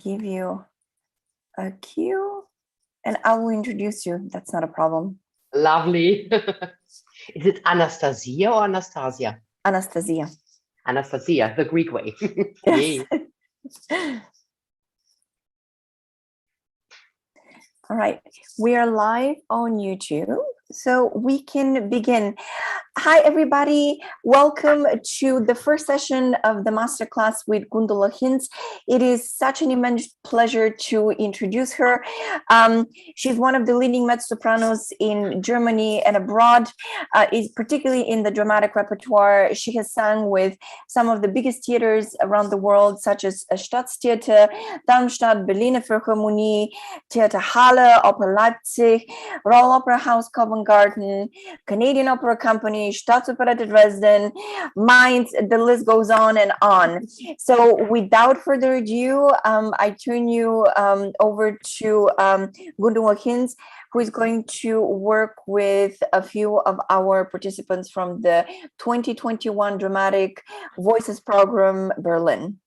give you a cue and I will introduce you. That's not a problem. Lovely. Is it Anastasia or Anastasia? Anastasia. Anastasia, the Greek way. Yes. All right, we are live on YouTube, so we can begin. Hi, everybody. Welcome to the first session of the Masterclass with Gundula Hintz. It is such an immense pleasure to introduce her. She's one of the leading mezzo-sopranos in Germany and abroad, is particularly in the dramatic repertoire. She has sung with some of the biggest theaters around the world, such as Staatstheater, Darmstadt, Berliner Philharmonie, Theater Halle, Opera Leipzig, Royal Opera House Covent Garden, Canadian Opera Company, Staatsoperette Dresden, Mainz, the list goes on and on. So without further ado, I turn you over to Gundula Hintz, who is going to work with a few of our participants from the 2021 Dramatic Voices Program, Berlin.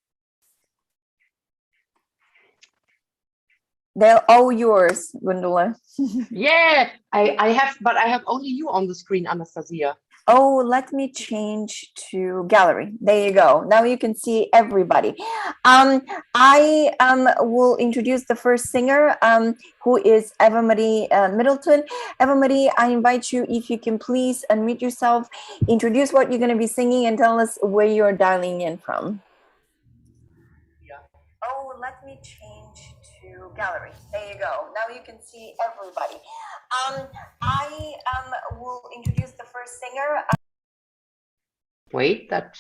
They're all yours, Gundula. Yeah, I have only you on the screen, Anastasia. Oh, let me change to gallery. There you go. Now you can see everybody. I will introduce the first singer, who is Eva-Marie Middleton. Eva-Marie, I invite you, if you can please unmute yourself, introduce what you're going to be singing and tell us where you're dialing in from. Oh, let me change to gallery. There you go. Now you can see everybody. I will introduce the first singer. Wait, that.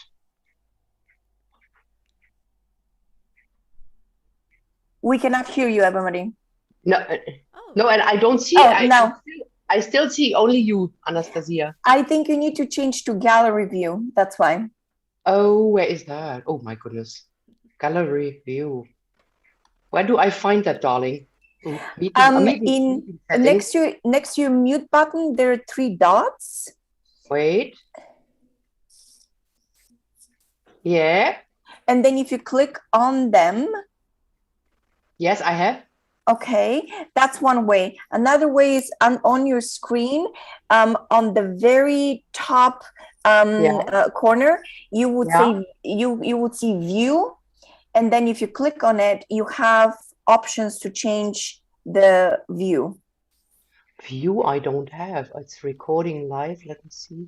We cannot hear you, Eva-Marie. No, no, and I don't see. No. I still see only you, Anastasia. I think you need to change to gallery view. That's why. Oh, where is that? Oh my goodness. Gallery view. Where do I find that, darling? Next to your mute button, there are 3 dots. Wait. Yeah. And then if you click on them. Yes, I have. Okay, that's one way. Another way is on your screen, on the very top corner, you would say you would see view, and then if you click on it, you have options to change the view. View I don't have. It's recording live. Let me see.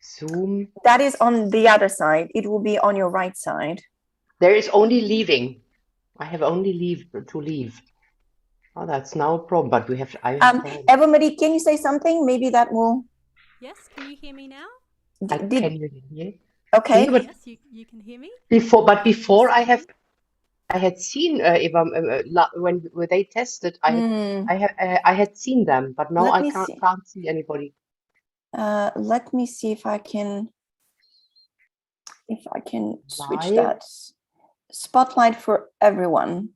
Zoom. That is on the other side. It will be on your right side. There is only leaving. I have only to leave. Oh, that's now a problem. But we have. Eva-Marie, can you say something? Maybe that will. Yes. Can you hear me now? Can you hear? Okay. Yes, you can hear me. Before I had seen Eva when they tested. I had seen them, but now I can't see anybody. Let me see if I can switch that. Spotlight for everyone.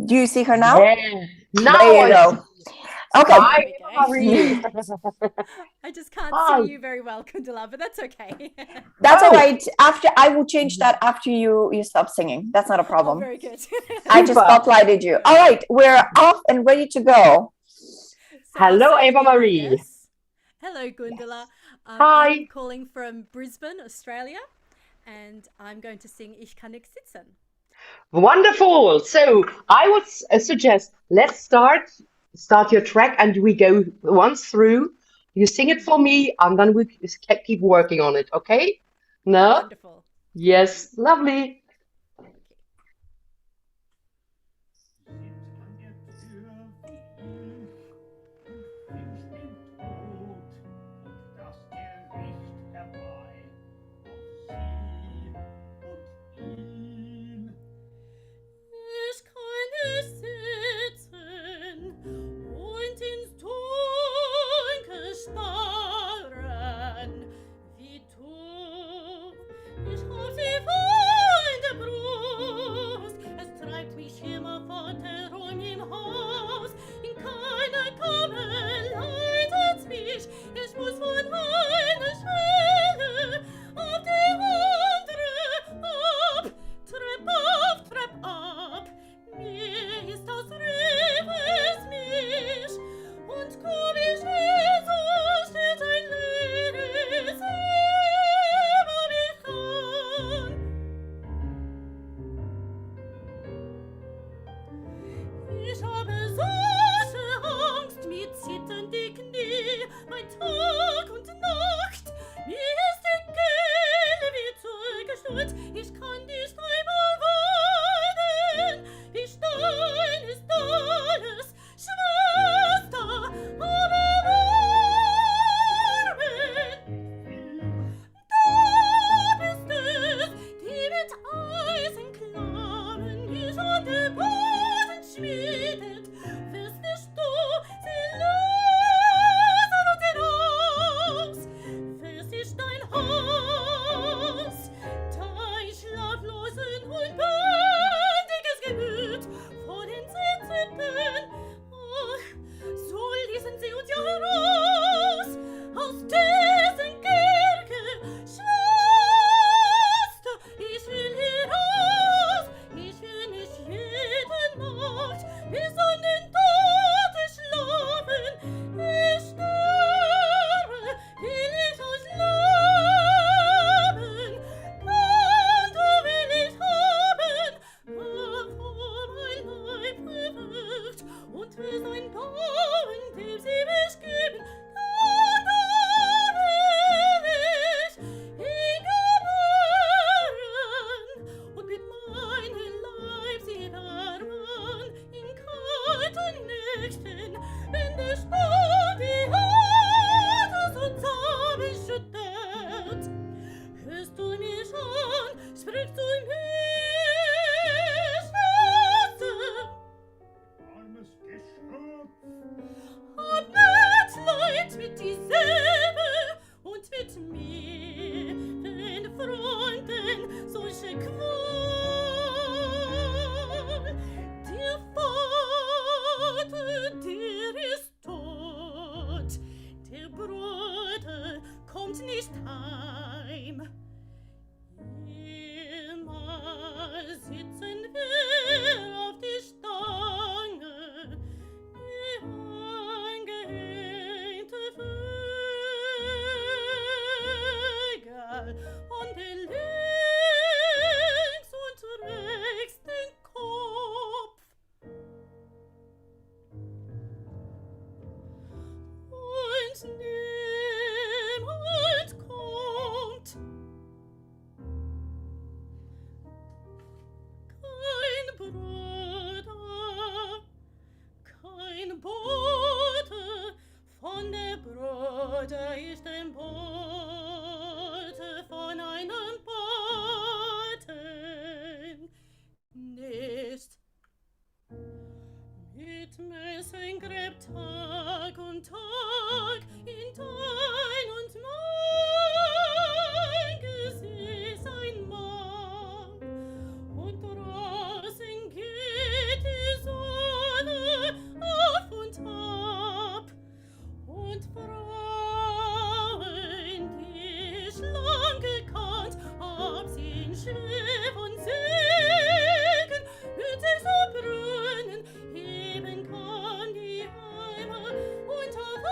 Do you see her now? Yeah. Now there you go. Okay. Hi, Eva-Marie. I just can't see you very well, Gundula, but that's okay. That's all right. I will change that after you stop singing. That's not a problem. Oh, very good. I just spotlighted you. All right, we're off and ready to go. Hello, Eva-Marie. Hello, Gundula. Hi. I'm calling from Brisbane, Australia, and I'm going to sing Ich kann nicht sitzen. Wonderful. So I would suggest let's start your track and we go once through. You sing it for me and then we keep working on it. Okay? No? Wonderful. Yes. Lovely. Ich hab sie wurde ich dem Bote von einem Boten nicht. Mit Messen gräbt Tag und Tag in dein und mein Gesicht ein Mann. Und draußen geht die Sonne auf und ab. Und Frauen, die ich lang gekannt, hab sie in Schweb und Segen mit sich so Brunnen heben kann die Heimat und auf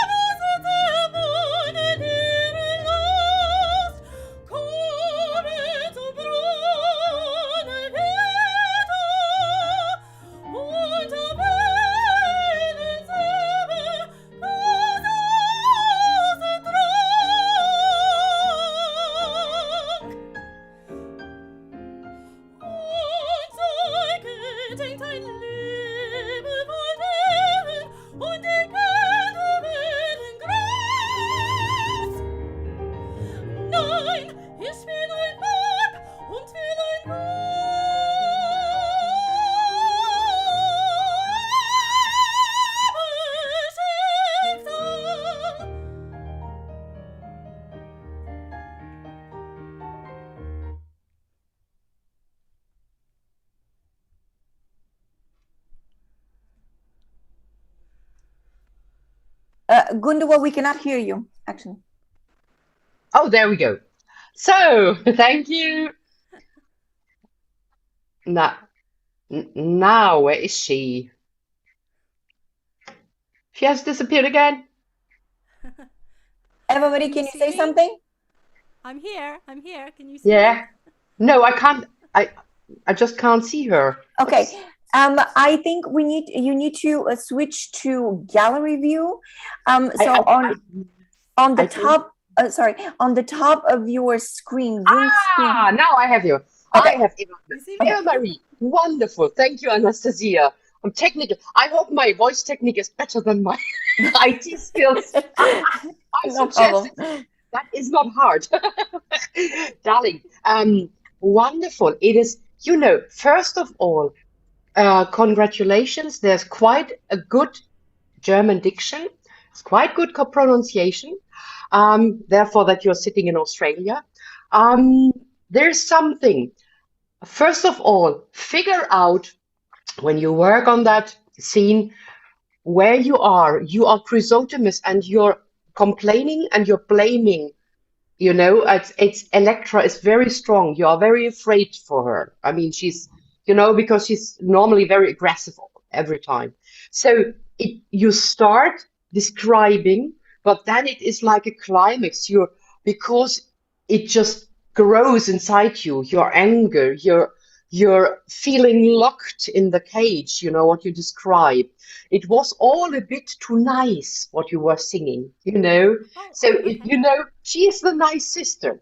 alles der Brunnen ihre Last. Komme zum Brunnen wieder und auf einen selber lose Trank. Und sei gedenkt ein liebevoll Leben und die Kinder werden groß. Nein, ich will ein Weib und will ein Schicksal. Gundula, we cannot hear you, actually. Oh, there we go. So, thank you. Now, where is she? She has disappeared again. Eva-Marie, can you say something? I'm here. Can you see me? Yeah. No, I can't. I just can't see her. Okay. I think you need to switch to gallery view. On the top, on the top of your screen, Zoom screen. Now I have you. Okay. I have You see me? Eva-Marie. Wonderful. Thank you, Anastasia. I'm technical. I hope my voice technique is better than my IT skills. I No suggest problem. that is not hard. Darling, wonderful. It is, first of all, congratulations. There's quite a good German diction. It's quite good pronunciation. Therefore, that you're sitting in Australia. There's something. First of all, figure out when you work on that scene where you are. You are Chrysothemis and you're complaining and you're blaming. It's Elektra is very strong. You are very afraid for her. I mean, she's, because she's normally very aggressive every time. So you start describing, but then it is like a climax. Because it just grows inside you. Your anger, you're feeling locked in the cage. What you describe. It was all a bit too nice what you were singing. So okay. She is the nice sister.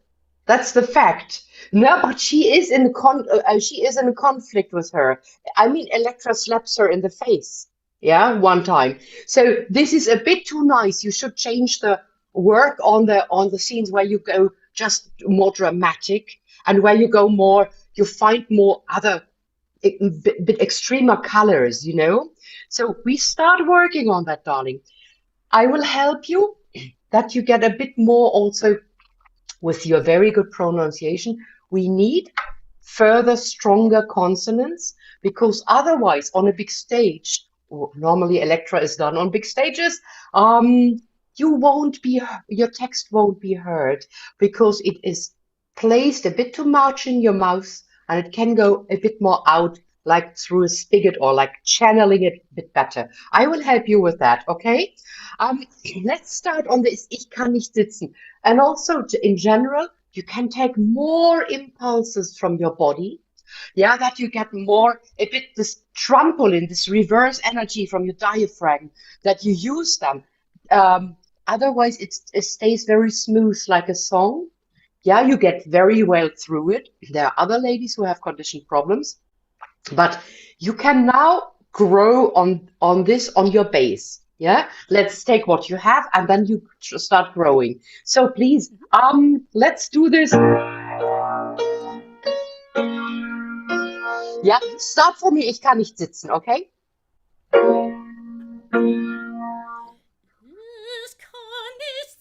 That's the fact. No, but she is in a conflict with her. I mean, Elektra slaps her in the face. Yeah, one time. So this is a bit too nice. You should change the work on the scenes where you go just more dramatic and where you go more. You find more other bit extremer colors. So we start working on that, darling. I will help you that you get a bit more also with your very good pronunciation. We need further stronger consonants because otherwise on a big stage, normally Elektra is done on big stages, your text won't be heard because it is placed a bit too much in your mouth and it can go a bit more out like through a spigot or like channeling it a bit better. I will help you with that, okay? Let's start on this Ich kann nicht sitzen. And also in general, you can take more impulses from your body. Yeah, that you get more, a bit this trampoline, this reverse energy from your diaphragm, that you use them. Otherwise, it stays very smooth like a song. Yeah, you get very well through it. There are other ladies who have condition problems. But you can now grow on this on your base. Yeah, let's take what you have and then you start growing. So please, let's do this. Yeah, start for me. Ich kann nicht sitzen, okay? Ich kann nicht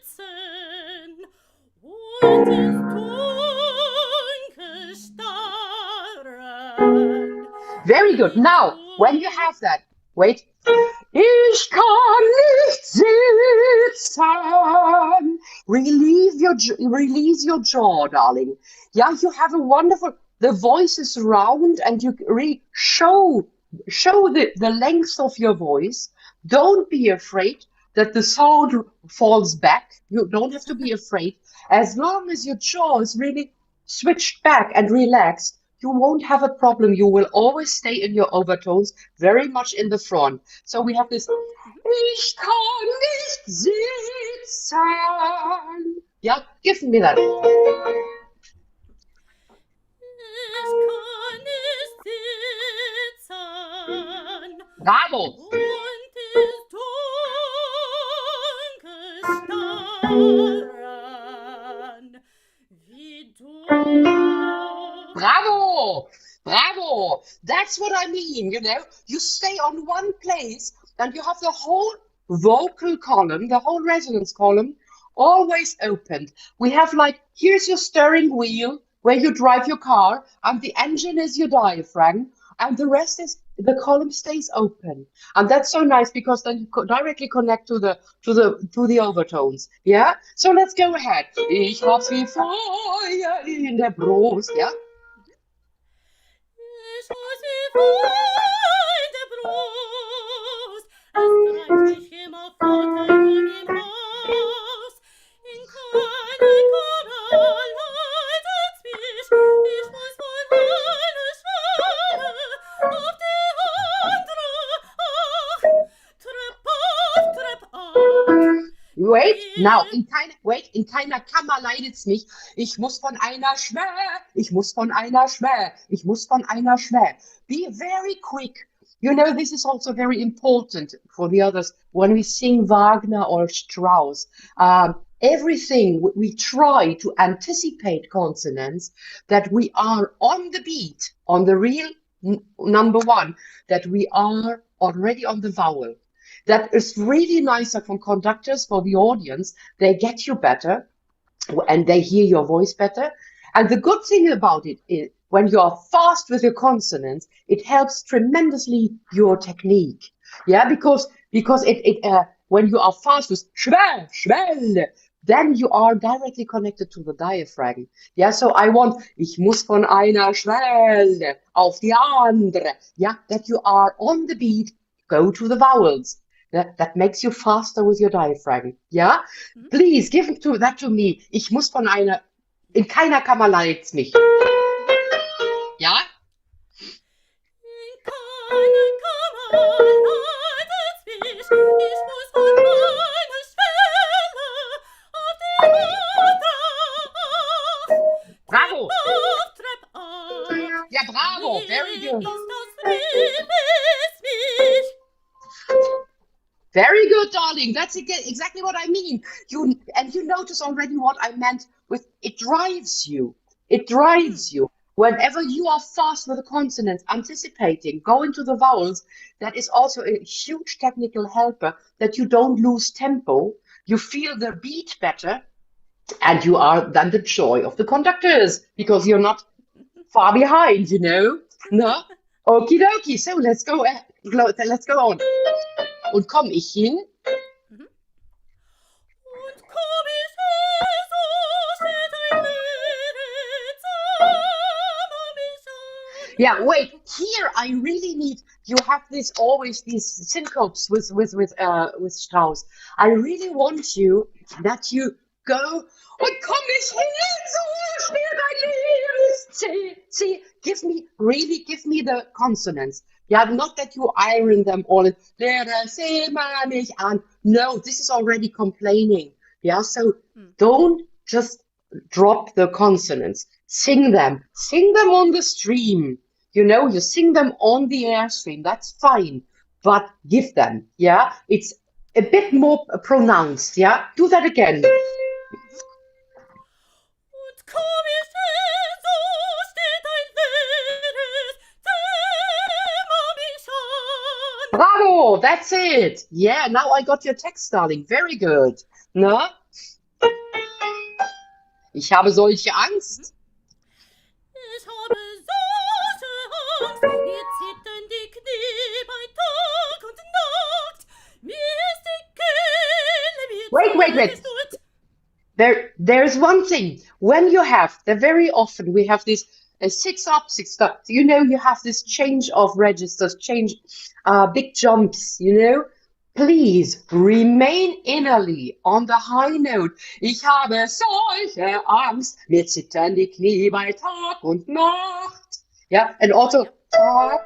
sitzen und ins Dunkel starren. Very good. Now, when you have that, wait. Ich kann nicht sitzen. Release your jaw, darling. Yeah, you have a wonderful. The voice is round, and you really show the length of your voice. Don't be afraid that the sound falls back. You don't have to be afraid. As long as your jaw is really switched back and relaxed, you won't have a problem. You will always stay in your overtones, very much in the front. So we have this, ich kann nicht sitzen. Yeah, give me that. Ich kann nicht sitzen. Bravo. Und ins Dunkel starren. Wie du. Bravo! Bravo! That's what I mean, you know. You stay on one place and you have the whole vocal column, the whole resonance column, always opened. We have like, here's your steering wheel where you drive your car, and the engine is your diaphragm, and the rest is the column stays open. And that's so nice because then you directly connect to the overtones. Yeah? So let's go ahead. Ich hab's wie Feuer in der Brust, yeah? Ich muss wie Feuer in der Brust, es treibt mich immer fort herum im Haus. In keine Kammer leitet mich, ich muss von einer Schwelle auf die andere, ach, Trepp auf, Trepp ab. Wait, in keiner Kammer leidet's mich. Ich muss von einer Schwelle, ich muss von einer Schwelle, ich muss von einer Schwelle. Be very quick. You know, this is also very important for the others when we sing Wagner or Strauss. Everything we try to anticipate consonants, that we are on the beat, on the real number one, that we are already on the vowel. That is really nicer for conductors, for the audience. They get you better and they hear your voice better. And the good thing about it is when you are fast with your consonants, it helps tremendously your technique. Yeah, because it when you are fast with schwell, schwell, then you are directly connected to the diaphragm. Yeah, so I want, ich muss von einer Schwelle auf die andere. Yeah, that you are on the beat, go to the vowels. That makes you faster with your diaphragm. Yeah? Please, give that to me. Ich muss von einer, in keiner Kammer leidet's mich. Ja? In keine Kammer leitet's mich, ich muss von meiner Schwelle auf die andere. Bravo! Trepp ab. Ja, bravo! Very good. Ist das Leben ist mich. Very good, darling. That's exactly what I mean. You notice already what I meant with it drives you. It drives you. Whenever you are fast with the consonants, anticipating, going to the vowels, that is also a huge technical helper that you don't lose tempo. You feel the beat better, and you are then the joy of the conductors because you're not far behind, you know. No? Okie dokie. So let's go on. Und komm ich hin? Und komm ich hin, so steht ein Lied mich an. Yeah, wait. Here I really need. You have always these syncopes with Strauss. I really want you that you go. Und komm ich hin, so steht ein Lied. See, give me the consonants. Yeah, not that you iron them all. No, this is already complaining. Yeah, so don't just drop the consonants. Sing them on the stream. You know, you sing them on the airstream. That's fine. but give them. Yeah, it's a bit more pronounced. Yeah, do that again. Und komm ich denn, so steht ein leeres Zimmer mich an. Bravo, that's it. Yeah, now I got your text, darling. Very good. Na? Ich habe solche Angst. Ich habe solche Angst, mir zittern die Knie bei Tag und Nacht. Mir ist die Kehle wie Wait. zugeschnürt. There's one thing. When you have, very often we have this 6 up, 6 down. You know, you have this change of registers, big jumps, you know. Please remain innerly on the high note. Ich habe solche Angst, mir zittern die Knie bei Tag und Nacht. Yeah, and also Tag.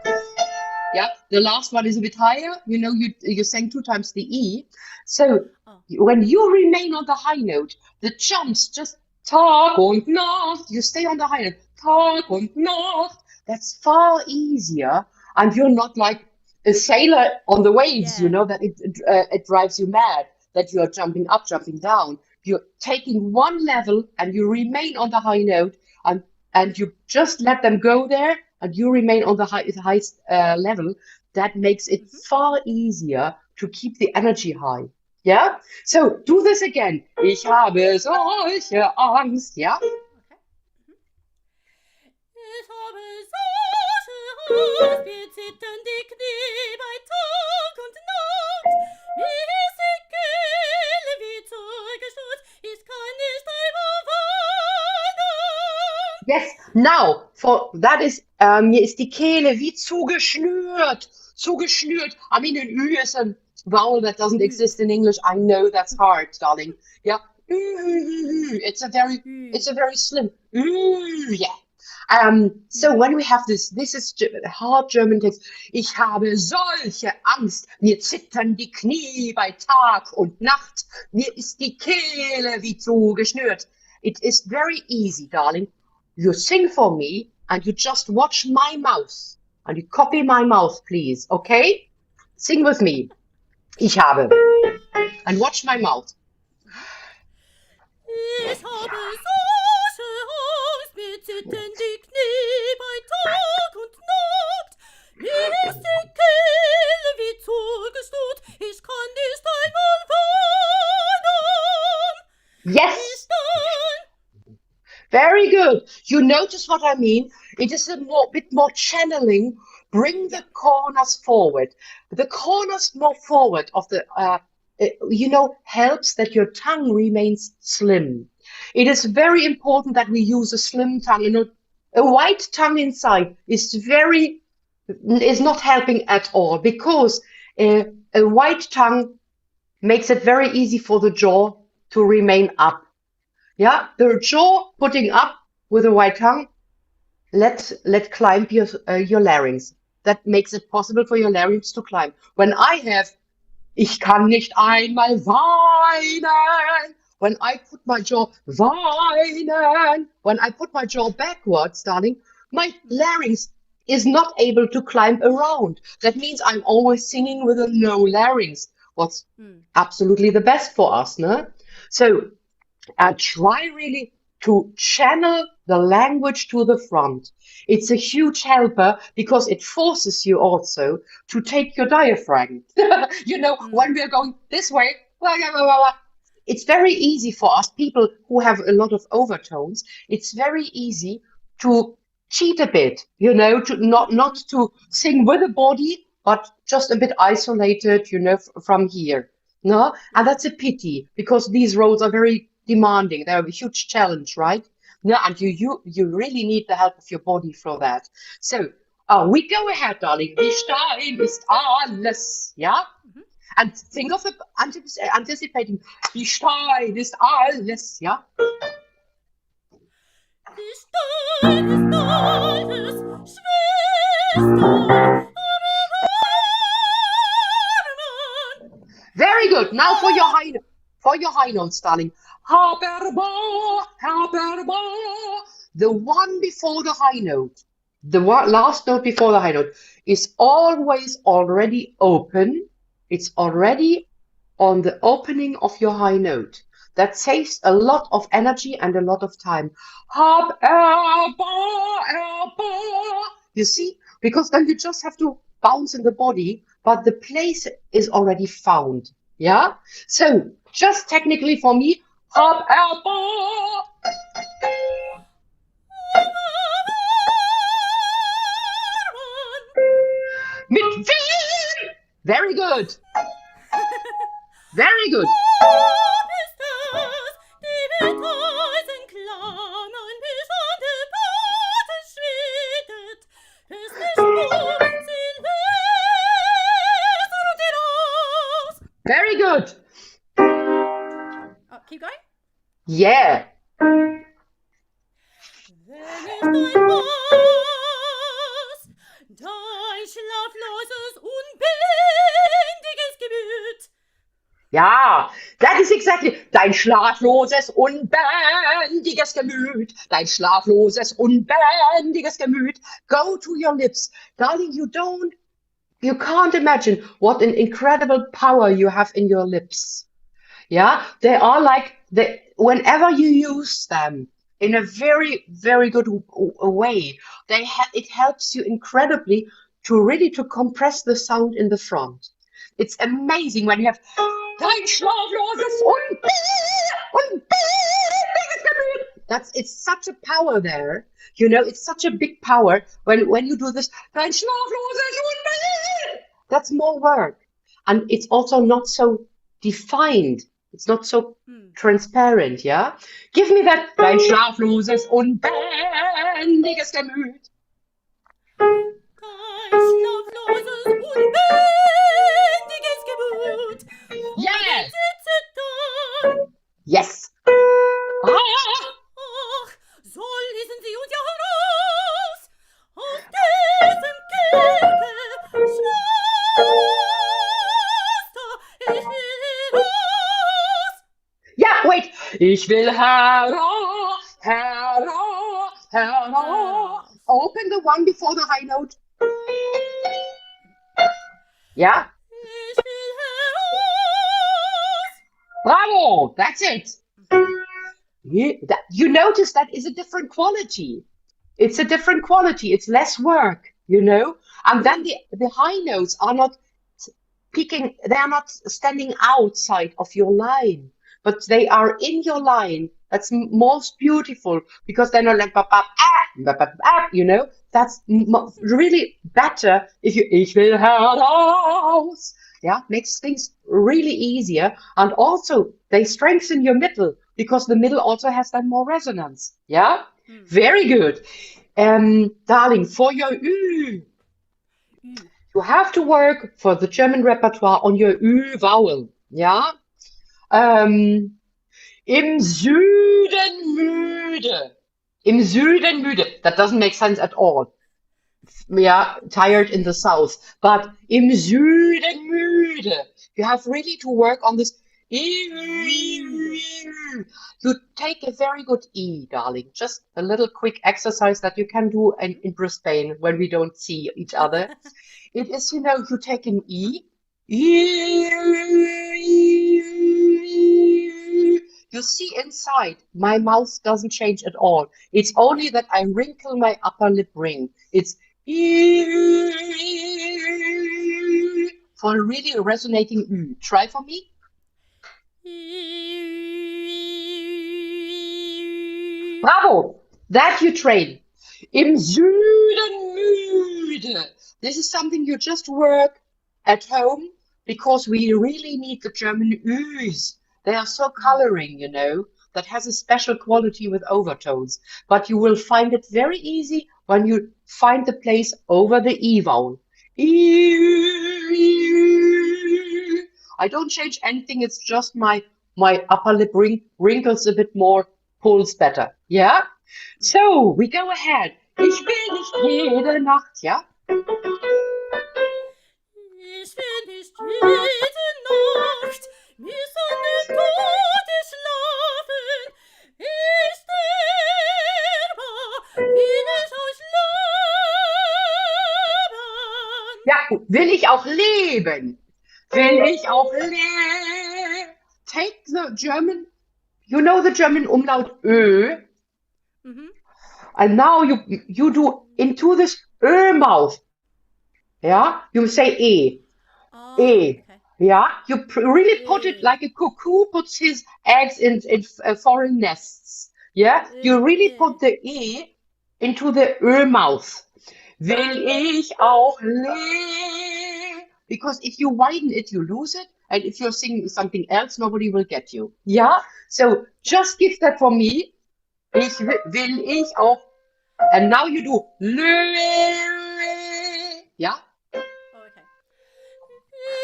Yeah, the last one is a bit higher. You know, you sang 2 times the E. So when you remain on the high note, the jumps just Tag und Nacht. You stay on the high note. Tag und Nacht. That's far easier, and you're not like a sailor on the waves. Yeah. You know that it drives you mad that you are jumping up, jumping down. You're taking one level and you remain on the high note, and you just let them go there, and you remain on the highest level. That makes it far easier to keep the energy high. Yeah? So do this again. Ich habe solche Angst. Yeah? Ich habe solche Angst, mir zittern die Knie bei Tag und Nacht. Mir ist die Kehle wie zugeschnürt, ich kann nicht einmal warnen. Yes. Now, that is, mir ist die Kehle wie zugeschnürt. Zugeschnürt. I mean, an Ü is a vowel that doesn't exist in English. I know that's hard, darling. Yeah. It's a very slim. Yeah. So when we have this is hard German text. Ich habe solche Angst, mir zittern die Knie bei Tag und Nacht. Mir ist die Kehle wie zugeschnürt. It is very easy, darling. You sing for me and you just watch my mouth. And you copy my mouth, please, okay? Sing with me. Ich habe. And watch my mouth. Ich habe solche Angst, mir zittern die Knie bei Tag und Nacht. Mir ist die Kehle wie zugeschnürt, ich kann nicht einmal warnen. Yes! Very good. You notice what I mean? It is a bit more channeling. Bring the corners forward. The corners more forward of the, helps that your tongue remains slim. It is very important that we use a slim tongue. You know, a wide tongue inside is not helping at all, because a wide tongue makes it very easy for the jaw to remain up. Yeah, the jaw putting up with a wide tongue, let climb your larynx. That makes it possible for your larynx to climb. When I have, ich kann nicht einmal weinen. When I put my jaw, weinen. When I put my jaw backwards, darling, my larynx is not able to climb around. That means I'm always singing with a low larynx. What's absolutely the best for us, no? So, try really to channel the language to the front. It's a huge helper because it forces you also to take your diaphragm. When we're going this way, it's very easy for us people who have a lot of overtones. It's very easy to cheat a bit, to not to sing with the body, but just a bit isolated, from here. No, and that's a pity because these roles are very demanding. They're a huge challenge, right? No, and you really need the help of your body for that. So, we go ahead, darling. Wie Stein ist alles, yeah? And think of anticipating. Wie Stein ist alles, yeah? Wie Stein ist alles, Schwester. Very good. Now for your high notes, darling. Habe, the one before the high note. the last note before the high note is always already open. It's already on the opening of your high note. That saves a lot of energy and a lot of time. Habe, you see? Because then you just have to bounce in the body, but the place is already found. Yeah? So, just technically for me, habe, mit wem? Very good. Very good. Very good. Oh, keep going. Yeah. Wenn ich dein Haus, dein schlafloses, unbändiges Gemüt. Ja, that is exactly. Dein schlafloses, unbändiges Gemüt. Dein schlafloses, unbändiges Gemüt. Go to your lips. Darling, you can't imagine what an incredible power you have in your lips. Yeah, they are like, whenever you use them in a very, very good way, it helps you incredibly to compress the sound in the front. It's amazing when you have dein schlafloses unbändiges Gemüt. It's such a power there. You know, it's such a big power when you do this. Dein schlafloses unbändiges. That's more work. And it's also not so defined. It's not so transparent, yeah? Give me that. Dein schlafloses unbändiges Gemüt. Dein schlafloses, unbändiges Gemüt. Yes. Sitzen. Yes. Ach, so ließen sie uns ja heraus aus diesem Kerker. Schwester, ich will heraus. Yeah, wait. Ich will heraus. Open the one before the high note. Yeah. Ich will heraus. Bravo. That's it. You notice that is a different quality. It's a different quality. It's less work, you know. And then the high notes are not peaking. They are not standing outside of your line, but they are in your line. That's most beautiful because they're not like you know. That's really better if you ich will heraus. Yeah, makes things really easier, and also they strengthen your middle because the middle also has then more resonance. Yeah, very good, darling. For your Ü, you have to work for the German repertoire on your Ü vowel. Yeah. Im Süden müde. Im Süden müde. That doesn't make sense at all. Yeah, tired in the south. But im Süden müde. You have really to work on this. You take a very good E, darling. Just a little quick exercise that you can do in Brisbane when we don't see each other. It is, you know, you take an E. You see inside, my mouth doesn't change at all. It's only that I wrinkle my upper lip ring. It's for a really resonating Ü. Try for me. Bravo! That you train. Im Süden müde. This is something you just work at home because we really need the German Üs. They are so coloring, you know, that has a special quality with overtones. But you will find it very easy when you find the place over the E vowel. I don't change anything. It's just my upper lip wrinkles a bit more, pulls better. Yeah? So, we go ahead. Ich will nicht jede Nacht, ja? Ich will nicht jede Nacht bis an den Tode schlafen. Ich sterbe, will ich euch Will ich auch leben? Will ich auch take the German, you know the German umlaut Ö, and now you do into this Ö mouth. Yeah, you say E. Oh, E. okay. Yeah, you really put it like a cuckoo puts his eggs in foreign nests. Yeah, you really put the E into the Ö mouth. Will ich auch because if you widen it, you lose it. And if you're singing something else, nobody will get you. Yeah? So just give that for me. Will ich auch. And now you do. Yeah? Oh, okay.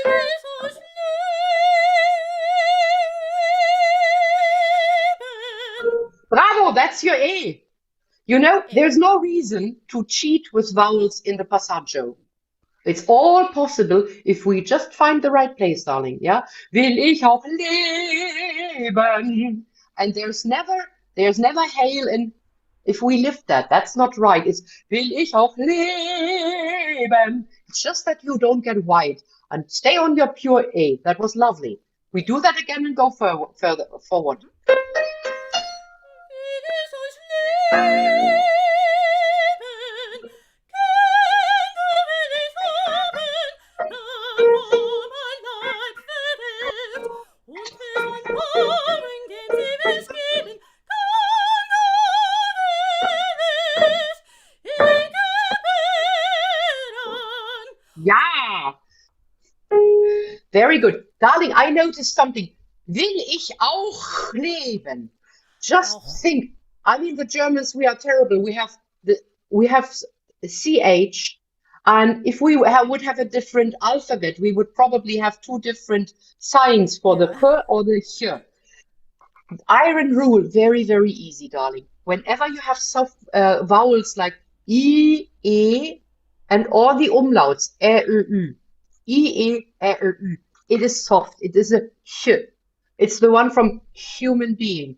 Jesus leben. Bravo, that's your E. You know, there's no reason to cheat with vowels in the passaggio. It's all possible if we just find the right place, darling. Yeah? Will ich auch leben. And there's never hail in if we lift that. That's not right. It's will ich auch leben. It's just that you don't get wide and stay on your pure A. That was lovely. We do that again and go further forward. Jesus leben. Kinder will ich haben, dann mein Leib verwelkt, und bis ein Morgen, den sie will spielen, Yeah. Very good. Darling, I noticed something. Will ich auch leben? Just think. I mean, the Germans, we are terrible. We have CH, and if we would have a different alphabet, we would probably have two different signs for the P or the H. Iron rule, very, very easy, darling. Whenever you have soft vowels like I, E, and all the umlauts, I, E, I, it is soft. It is a H. It's the one from human being,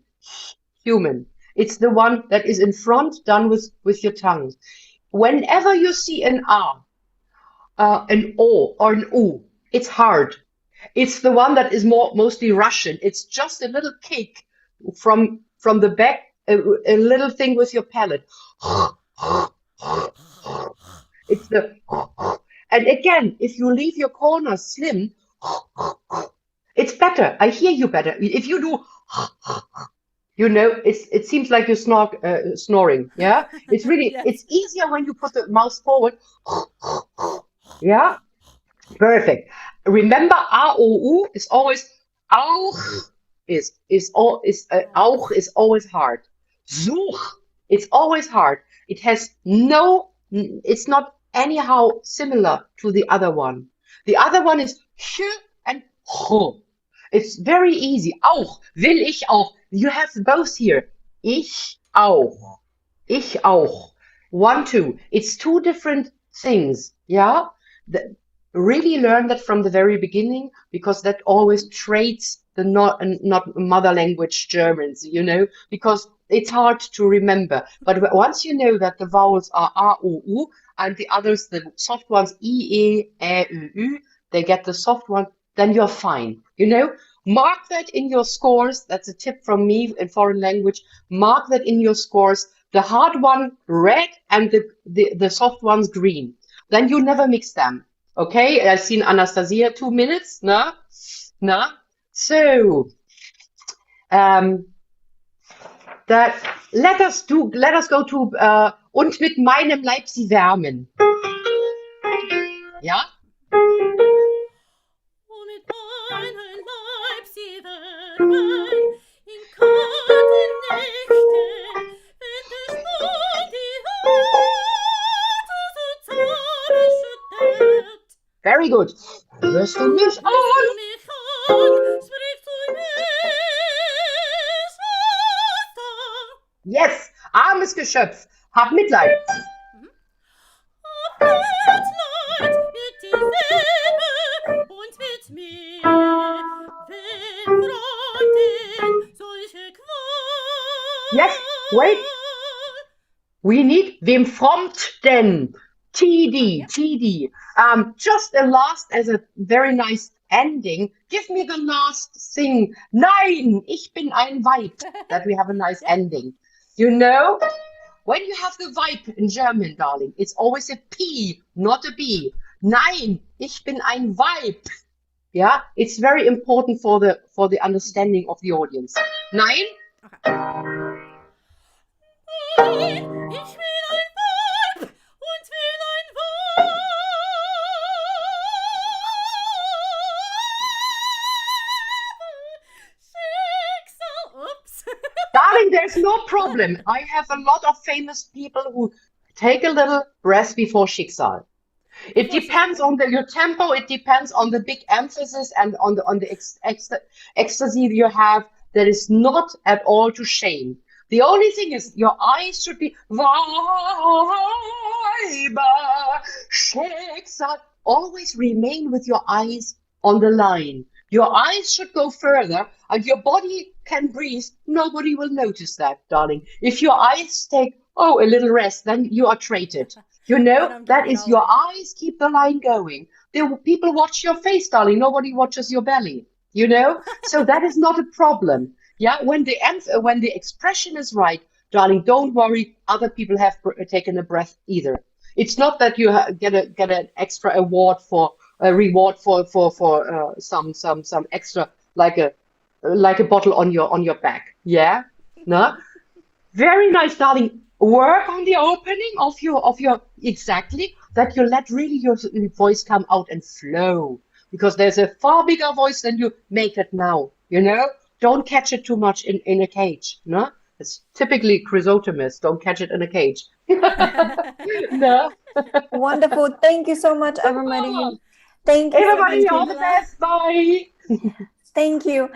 human. It's the one that is in front, done with your tongue. Whenever you see an A, an O, or an U, it's hard. It's the one that is mostly Russian. It's just a little kick from the back, a little thing with your palate. It's the, and again, if you leave your corners slim, it's better. I hear you better. If you do, you know, it seems like you're snoring. Yeah, it's really, it's easier when you put the mouth forward. Yeah, perfect. Remember, A, O, U is always auch auch is always hard. Such, it's always hard. It has no, it's not anyhow similar to the other one. The other one is ch and ho. It's very easy. Auch, will ich auch. You have both here. Ich auch. Ich auch. 1, 2. It's two different things. Yeah? Really learn that from the very beginning, because that always traits the not mother language Germans, you know, because it's hard to remember. But once you know that the vowels are A, O, U, and the others, the soft ones, I, E, U, they get the soft one, then you're fine. You know, mark that in your scores. That's a tip from me in foreign language. Mark that in your scores. The hard one red and the soft ones green. Then you never mix them. Okay, I've seen Anastasia 2 minutes. Na? So, that let us go to und mit meinem Leib sie wärmen. Ja? Und mit meinem Leib sie wärmen, in kalten Nächten, wenn der Sturm die Hütte so zart schüttelt. Very good. Hörst du mich an? Sprichst du mich an? Yes, armes Geschöpf, hab Mitleid. Hab Mitleid mit dir selber und mit mir, wem Freundin solche Qual. Yes, wait. We need, wem frommt denn? TD, TD. Just a last as a very nice ending. Give me the last thing. Nein, ich bin ein Weib. That we have a nice ending. You know, when you have the Weib in German, darling, it's always a P, not a B. Nein, ich bin ein Weib. Yeah, it's very important for the understanding of the audience. Nein. Nein, ich will ein Weib und will ein Weib. Schicksal. Oops. Darling, there's no problem. I have a lot of famous people who take a little breath before Schicksal. It depends on your tempo. It depends on the big emphasis and on the ecstasy you have. That is not at all to shame. The only thing is your eyes should be Weiber, Schicksal. Always remain with your eyes on the line. Your eyes should go further and your body can breathe. Nobody will notice that, darling. If your eyes take, a little rest, then you are traded. You know, that is your eyes keep the line going. People watch your face, darling. Nobody watches your belly. You know, so that is not a problem. Yeah, when the expression is right, darling, don't worry. Other people have taken a breath either. It's not that you get an extra award for a reward for some extra like a bottle on your back. Yeah, no, very nice, darling. Work on the opening of your exactly that you let really your voice come out and flow, because there's a far bigger voice than you make it now. You know, don't catch it too much in a cage. No, it's typically chrysotomist. Don't catch it in a cage. No. Wonderful. Thank you so much, Eva-Marie. Thank you. Everybody, all the best. Bye. Thank you.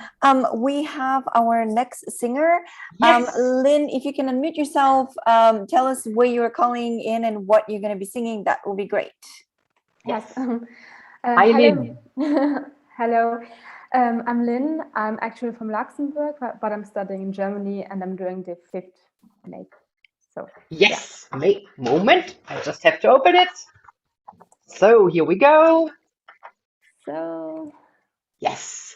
We have our next singer. Yes. Lynn, if you can unmute yourself, tell us where you are calling in and what you're going to be singing. That will be great. Yes. Hi, Lynn. Hello. I'm Lynn. I'm actually from Luxembourg, but I'm studying in Germany and I'm doing the 5th make. So yes. Yeah. Moment. I just have to open it. So here we go. So yes.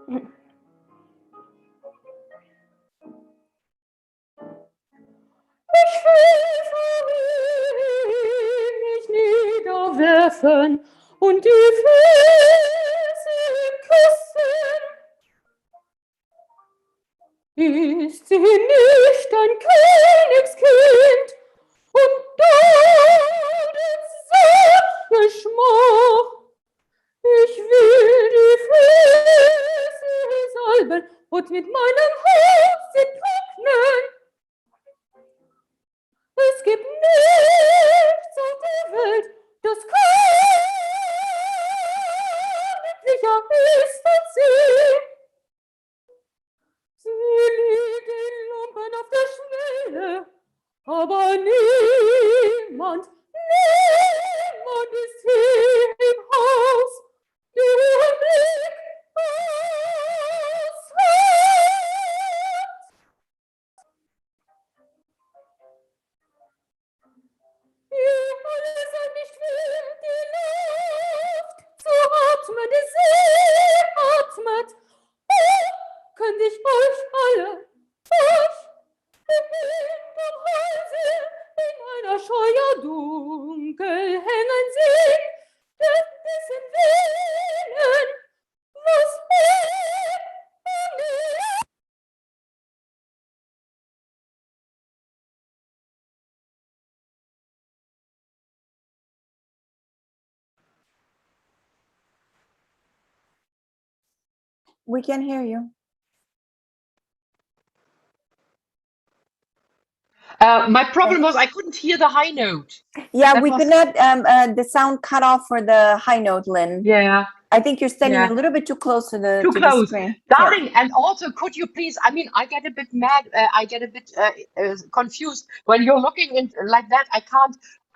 Ich will vor ihm mich niederwerfen und die Füße küssen. Ist sie nicht ein Königskind und duldet solche Schmach? Ich will die Füße salben und mit meinem Haus sie trocknen. Es gibt nichts auf der Welt, das königlicher ist als sie. Sie liegt in Lumpen auf der Schwelle, aber niemand ist hier im Haus, der ihren Blick aushält. Ihr alle seid nicht wild, die Luft zu atmen, die See atmet. Oh, könnte ich euch alle, hinterm Halse in einer Scheuer dunkel hängen sehen, denn diesen Willen, was We can hear you. My problem was I couldn't hear the high note. Yeah, we could not, the sound cut off for the high note, Lynn. Yeah. I think you're standing Yeah. a little bit too close to the Too close. screen. Darling, and also could you please, I mean, I get a bit mad, I get a bit confused when you're looking in like that.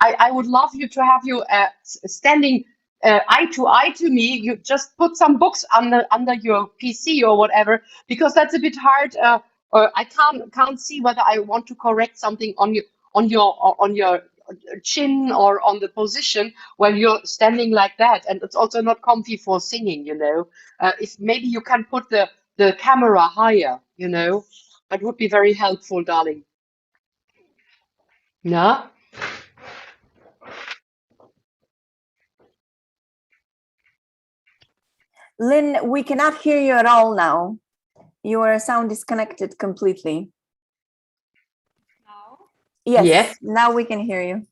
I would love you to have you standing eye to eye to me. You just put some books under your PC or whatever, because that's a bit hard. Or I can't see whether I want to correct something on your chin or on the position when you're standing like that, and it's also not comfy for singing, you know. If maybe you can put the camera higher, you know, that would be very helpful, darling. Yeah. Lynn, we cannot hear you at all now. Your sound is disconnected completely. Now? Yes, now we can hear you.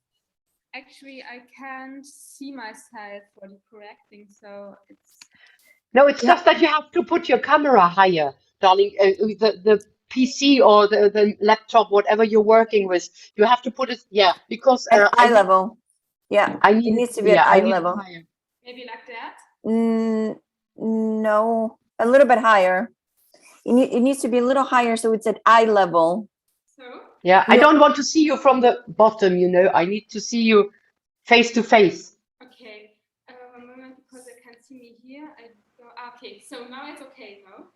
Actually, I can't see myself for the correcting, so it's... No, it's just that you have to put your camera higher, darling. The PC or the laptop, whatever you're working with, you have to put it, yeah, because At eye level. Yeah, I it need needs to be at eye level. higher. Maybe like that? No, a little bit higher. It needs to be a little higher, so it's at eye level. So? Yeah, I don't want to see you from the bottom, you know. I need to see you face to face. Okay. One moment, because I can't see me here. Okay, so now it's okay, no?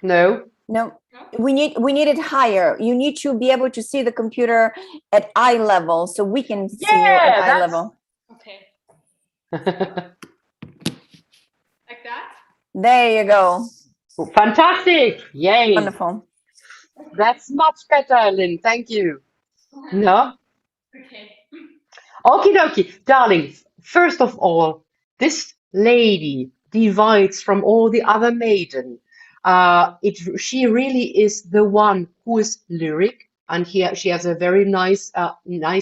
No. No, we need it higher. You need to be able to see the computer at eye level, so we can see you at eye level. Okay. Like that? There you go. Fantastic! Yay! Wonderful. That's much better, Lynn. Thank you. No? Okay. Okie dokie. Darling, first of all, this lady divides from all the other maiden. She really is the one who is lyric, and she has a very nice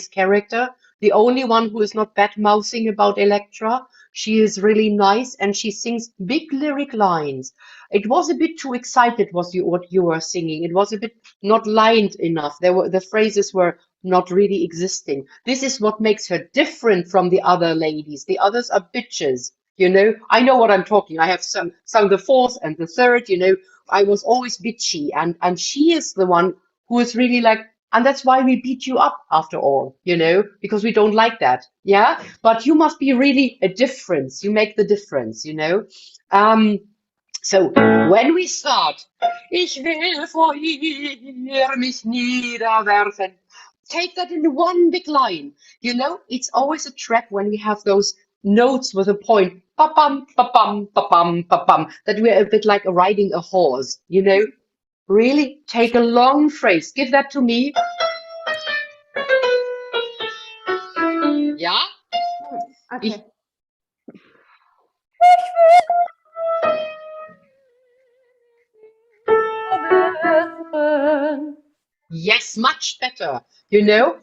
character. The only one who is not bad-mouthing about Elektra. She is really nice, and she sings big lyric lines. It was a bit too excited, what you were singing. It was a bit not lined enough. The phrases were not really existing. This is what makes her different from the other ladies. The others are bitches, you know. I know what I'm talking. I have sung the fourth and the third, you know. I was always bitchy, and she is the one who is really like, and that's why we beat you up after all, you know, because we don't like that. Yeah, but you must be really a difference. You make the difference, you know. So when we start, ich will vor ihr mich niederwerfen. Take that in one big line. You know, it's always a trap when we have those notes with a point, ba-bum, ba-bum, ba-bum, ba-bum, that we're a bit like riding a horse, you know. Really take a long phrase. Give that to me. Yeah? Okay. Yes, much better. You know,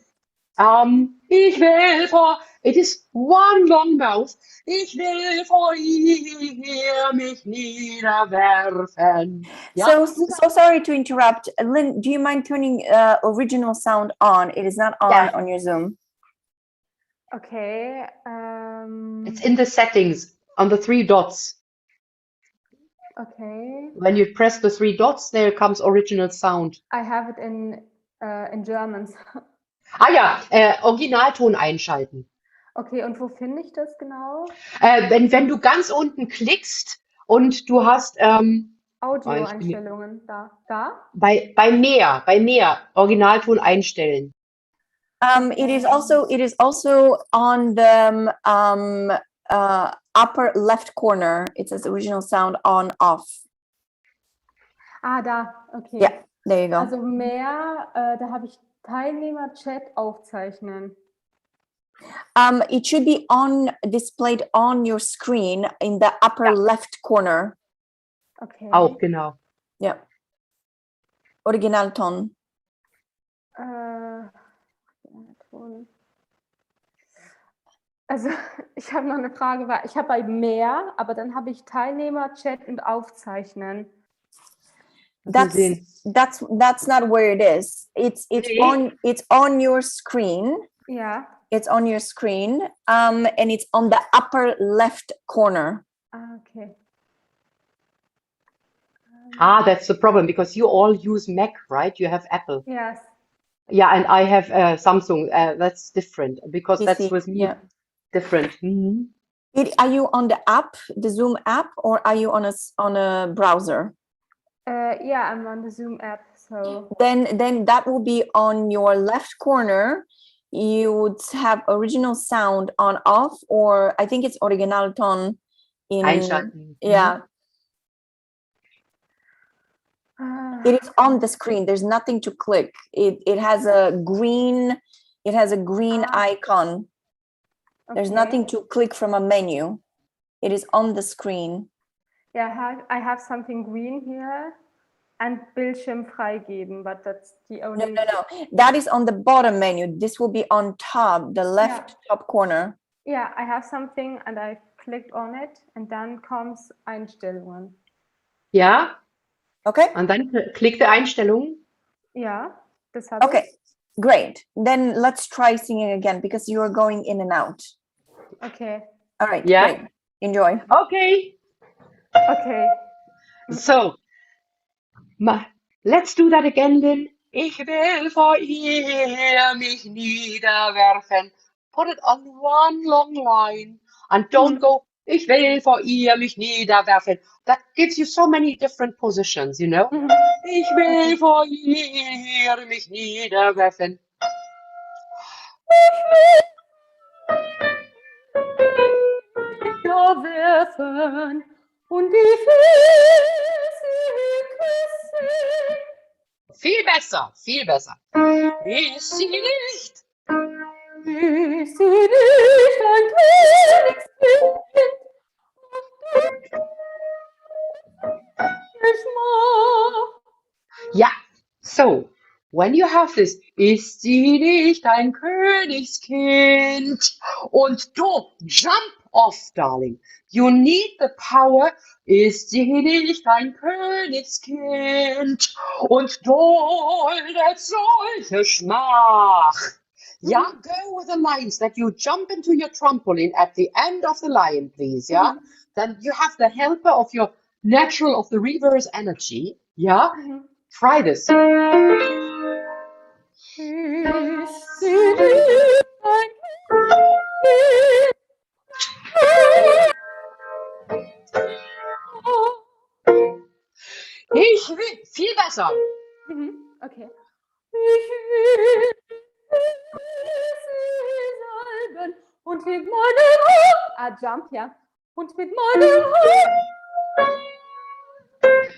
ich will vor, it is one long mouth. Ich will vor ihr mich niederwerfen. Yeah? So sorry to interrupt. Lynn, do you mind turning original sound on? It is not on your Zoom. Okay. It's in the settings on the 3 dots. Okay. When you press the 3 dots, there comes original sound. I have it in German. Ah ja, Originalton einschalten. Okay, und wo finde ich das genau? Wenn du ganz unten klickst und du hast Audioeinstellungen, da? bei mehr Originalton einstellen. It is also on the upper left corner. It says original sound on off. Ah, da, okay. Yeah, there you go. Also mehr, da habe ich Teilnehmer-Chat aufzeichnen. It should be displayed on your screen in the upper left corner. Okay. Auch, genau. Yeah. Originalton. Also ich habe noch eine Frage, weil ich habe bei mehr, aber dann habe ich Teilnehmer, Chat und Aufzeichnen. That's not where it is. It's on your screen. Yeah. It's on your screen, and it's on the upper left corner. Okay. That's the problem because you all use Mac, right? You have Apple. Yes. Yeah, and I have Samsung. That's different because that's PC, with me yeah. different. Mhm. Are you on the app, the Zoom app, or are you on a browser? Yeah, I'm on the Zoom app. So Then that will be on your left corner. You would have original sound on off, or I think it's Originalton in Einschalten. yeah. It is on the screen. There's nothing to click. It has a green icon. There's okay. nothing to click from a menu. It is on the screen. Yeah, I have something green here and Bildschirm freigeben, but that's the only. No. That is on the bottom menu. This will be on top, the left top corner. Yeah, I have something and I clicked on it and then comes Einstellungen. Ja, Okay. und dann klickte Einstellungen. Ja, das habe Okay, great. Then let's try singing again because you are going in and out. Okay. All right, Yeah. great. Enjoy. Okay. Okay. So, let's do that again, Lynn. Ich will vor ihr mich niederwerfen. Put it on one long line and don't go, ich will vor ihr mich niederwerfen. That gives you so many different positions, you know? Ich will vor ihr mich niederwerfen. Werfen und die Füße küssen. Viel besser, viel besser. Ist sie nicht? Ist sie nicht ein Königskind? Ja, so, when you have this, ist sie nicht ein Königskind? Und du, jump off, darling. You need the power. Ist sie nicht ein Königskind? Und duldet solche Schmach. Yeah, go with the lines that you jump into your trampoline at the end of the line, please. Yeah, then you have the helper of your natural of the reverse energy. Yeah, try this. Ist sie nicht ein Ich will, viel besser. Okay. Ich will sie salben und mit meinem jump, ja. Und mit meinem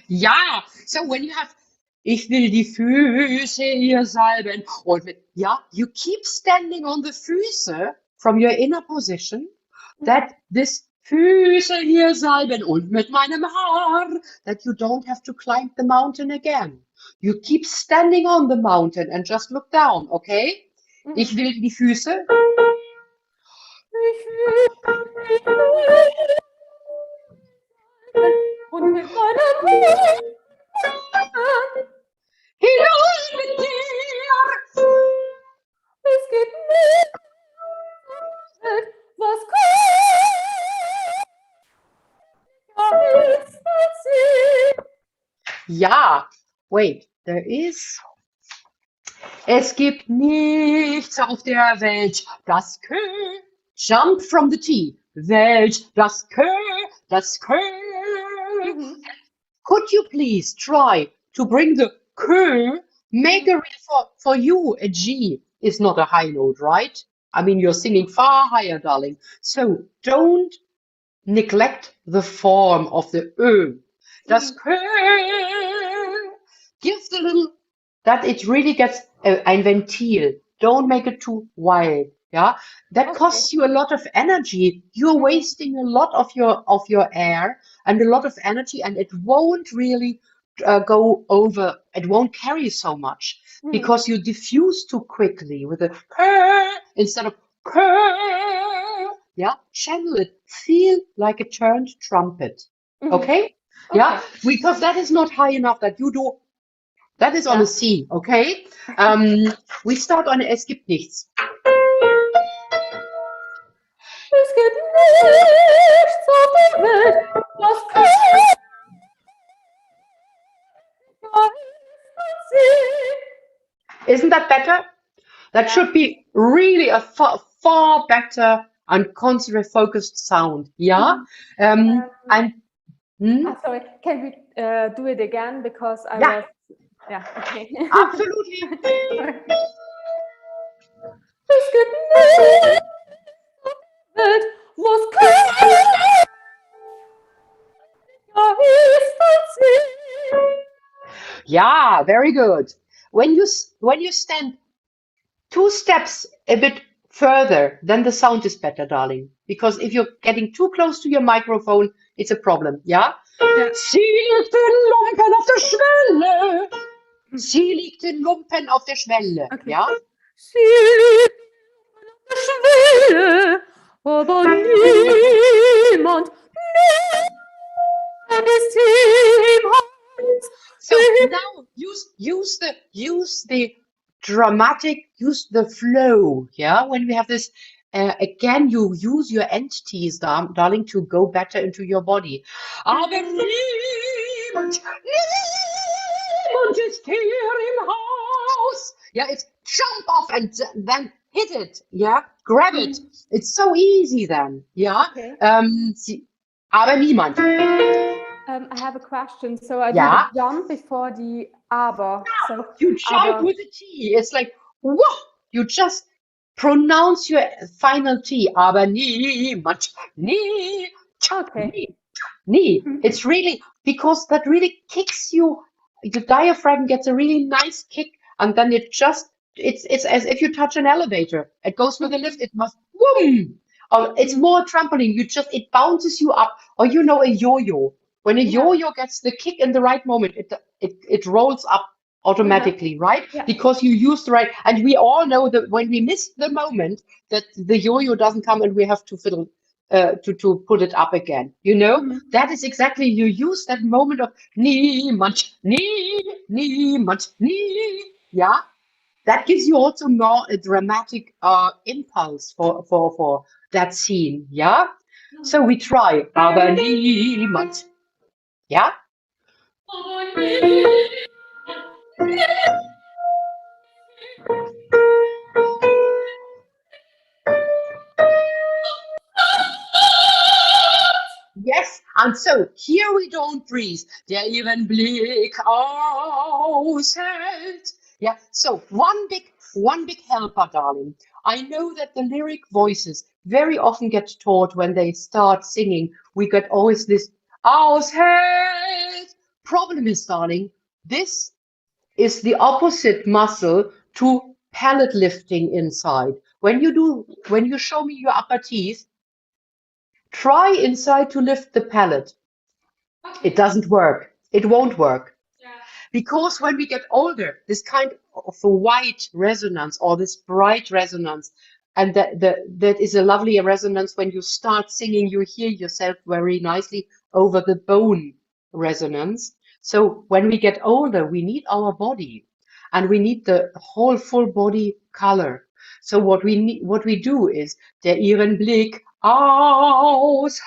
Ja, so when you have, ich will die Füße ihr salben und mit, ja, you keep standing on the Füße from your inner position, that this Füße hier salben und mit meinem Haar, that you don't have to climb the mountain again. You keep standing on the mountain and just look down, okay? Ich will die Füße. und mit meinem Hinaus mit dir! es geht nicht, was ist passiert. Ja, wait, there is. Es gibt nichts auf der Welt, das jump from the T. Welt, das Could you please try to bring the make a for you a G is not a high note, right? I mean, you're singing far higher, darling. So don't neglect the form of the Ö. Das give the little, that it really gets ein Ventil. Don't make it too wild. Yeah, that costs you a lot of energy. You're wasting a lot of your air and a lot of energy, and it won't really go over. It won't carry so much because you diffuse too quickly with a instead of yeah, channel it. Feel like a turned trumpet. Okay? Yeah, because that is not high enough that you do. That is on a C, okay? We start on Es gibt nichts. Es gibt nichts auf der Welt, was kann Isn't that better? That should be really a far better and concentrate focused sound. Yeah. And sorry, can we do it again? Because I Yeah. was, yeah, okay. Absolutely. Es gibt nichts auf der Welt, was Yeah, very good. When you stand 2 steps a bit further, then the sound is better, darling. Because if you're getting too close to your microphone, it's a problem. Yeah? Sie liegt in Lumpen auf der Schwelle. Sie liegt in Lumpen auf der Schwelle. Okay. Ja? Sie liegt auf der Schwelle, aber niemand ist im Haus. So now use the dramatic, use the flow. Yeah, when we have this again, you use your entities, darling, to go better into your body. Aber niemand ist hier im Haus. Yeah, it's jump off and then hit it. Yeah, grab it. It's so easy then. Yeah. Okay. Aber niemand. I have a question. So I Yeah. do the jump before the aber. So You jump with a T. It's like, whoa, you just pronounce your final T. Aber niemand, nie, okay. nie. It's really, because that really kicks you, the diaphragm gets a really nice kick, and then it's as if you touch an elevator. It goes with a lift, it must, boom. Or it's more trampoline. It bounces you up. Or a yo-yo. When a yo-yo gets the kick in the right moment, it rolls up automatically, right? Yeah. Because you use the right, and we all know that when we miss the moment, that the yo-yo doesn't come and we have to fiddle to put it up again. You know, that is exactly, you use that moment of niemand, niemand, nie. Yeah, that gives you also more a dramatic impulse for that scene. Yeah, so we try. Aber niemand. Yeah. Yes, and so here we don't breathe. Der ihren Blick aushält. Yeah, so one big helper, darling. I know that the lyric voices very often get taught when they start singing. We get always this aushält. Problem is, darling, this is the opposite muscle to palate lifting inside. When you show me your upper teeth, try inside to lift the palate. It doesn't work. It won't work. Yeah. Because when we get older, this kind of a white resonance or this bright resonance, and that is a lovely resonance when you start singing, you hear yourself very nicely over the bone resonance. So when we get older, we need our body and we need the whole full body color. So what we do is der ihren Blick aushält.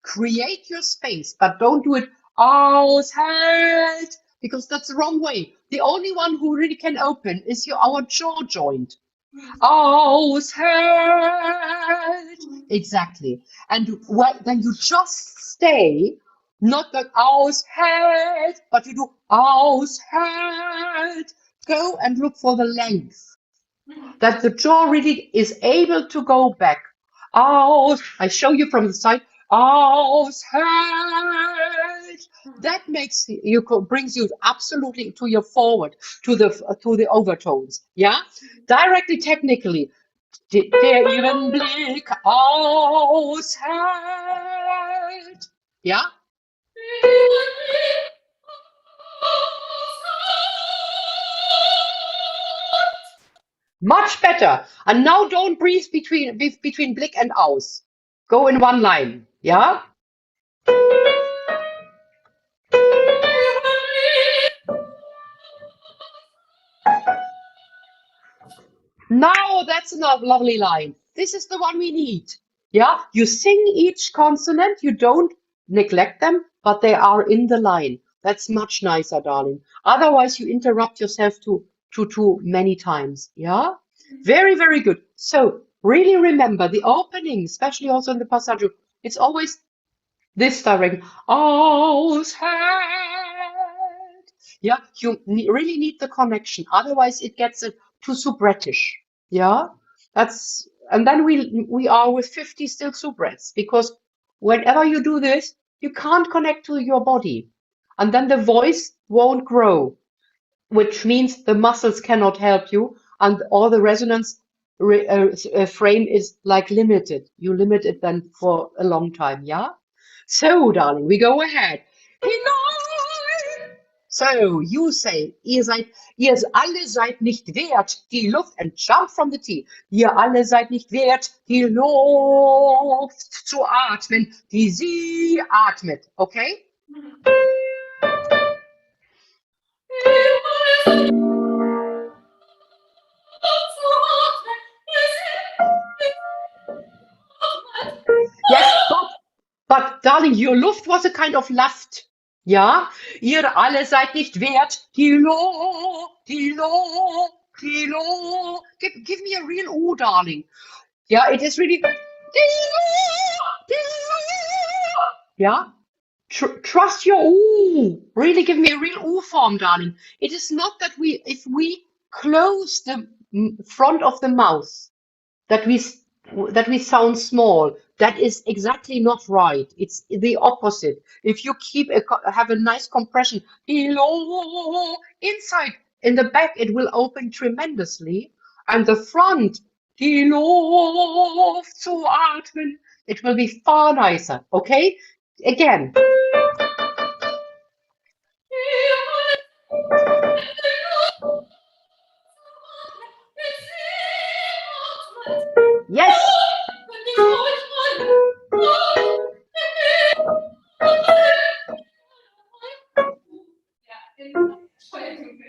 Create your space, but don't do it aushält, because that's the wrong way. The only one who really can open is our jaw joint. Aushält. Exactly. And then you just stay, not that aushält, but you do aushält. Go and look for the length. That the jaw really is able to go back. Aus. I show you from the side. Aushält. That brings you absolutely to your forward, to the overtones. Yeah, directly technically. Der ihren Blick aushält. Yeah. Much better. And now don't breathe between Blick and Aus. Go in one line. Yeah? Now that's a lovely line. this is the one we need. Yeah, you sing each consonant, you don't neglect them, but they are in the line. That's much nicer, darling. Otherwise, you interrupt yourself too many times. Yeah, very, very good. So really remember the opening, especially also in the passaggio. It's always this direct. Aus head. Yeah, you really need the connection. Otherwise, it gets too subretish. Yeah, and then we are with 50 still subrets, because whenever you do this, you can't connect to your body, and then the voice won't grow, which means the muscles cannot help you, and all the resonance frame is like limited. You limit it then for a long time. Yeah. So, darling, we go ahead. Hinein! So, you say, ihr alle seid nicht wert, die Luft, and jump from the T. Ihr alle seid nicht wert, die Luft zu atmen, die sie atmet. Okay? Yes, but darling, your Luft was a kind of Luft. Ja, ihr alle seid nicht wert. Kilo. Give me a real U, darling. Yeah, it is really. Yeah, trust your U. Really give me a real U form, darling. It is not that if we close the front of the mouth, that we sound small. That is exactly not right. It's the opposite. If you have a nice compression below, inside, in the back, it will open tremendously, and the front, die Luft zu atmen, it will be far nicer. Okay, again. Yes.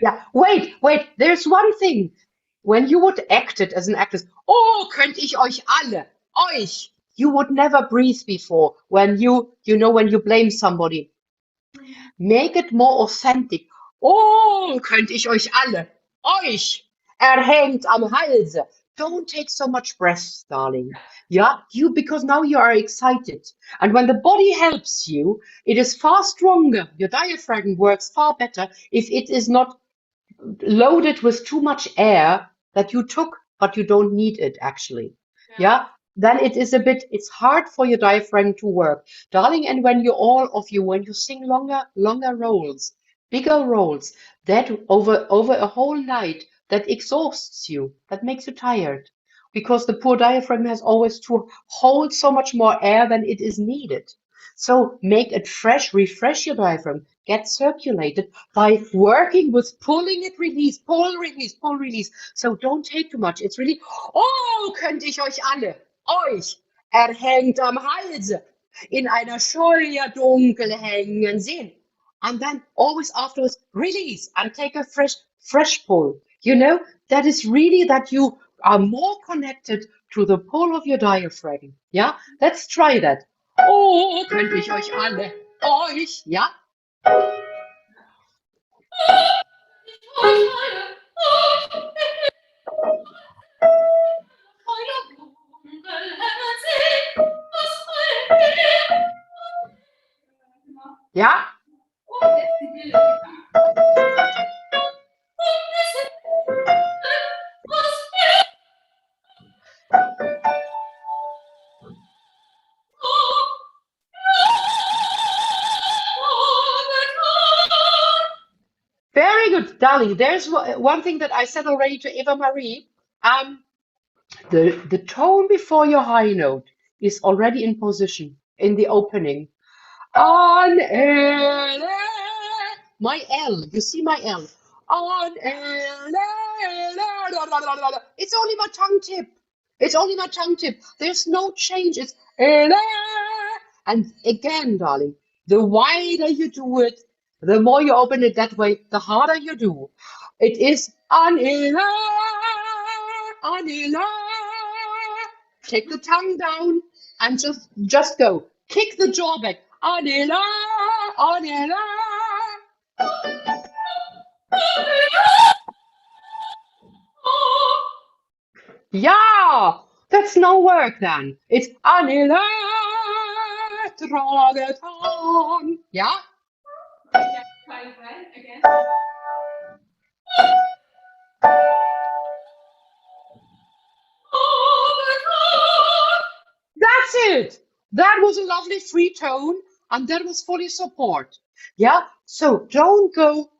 Yeah, wait, there's one thing. When you would act it as an actress, oh, könnt ich euch alle, euch, you would never breathe before when when you blame somebody. Make it more authentic. Oh, könnt ich euch alle, euch, hängt am Halse. Don't take so much breath, darling. Yeah, because now you are excited. And when the body helps you, it is far stronger. Your diaphragm works far better if it is not loaded with too much air that you took, but you don't need it actually. Yeah. Then it's hard for your diaphragm to work, darling. And when you sing longer rolls, bigger rolls, that over a whole night, that exhausts you, that makes you tired, because the poor diaphragm has always to hold so much more air than it is needed. So make it fresh, refresh your diaphragm, get circulated by working with pulling it, release, pull, release, pull, release. So don't take too much. It's really, oh, könnt ich euch alle, euch, hängt am Halse, in einer Scheuer dunkel hängen sehen. And then always afterwards, release and take a fresh pull. That is really that you are more connected to the pull of your diaphragm. Yeah, let's try that. Oh, könnt ich euch alle, euch, ja? Ja? Very good, darling. There's one thing that I said already to Eva-Marie. The tone before your high note is already in position in the opening. On L, my L. You see my L. On L. It's only my tongue tip. It's only my tongue tip. There's no change. It's L. And again, darling, the wider you do it, the more you open it that way, the harder you do. It is Anila, Anila. take the tongue down and just go. Kick the jaw back. Anela, Anela. Yeah, that's no work then. It's Anela, Trageton. Yeah? Again. That's it. That was a lovely free tone, and that was fully support. Yeah. So don't go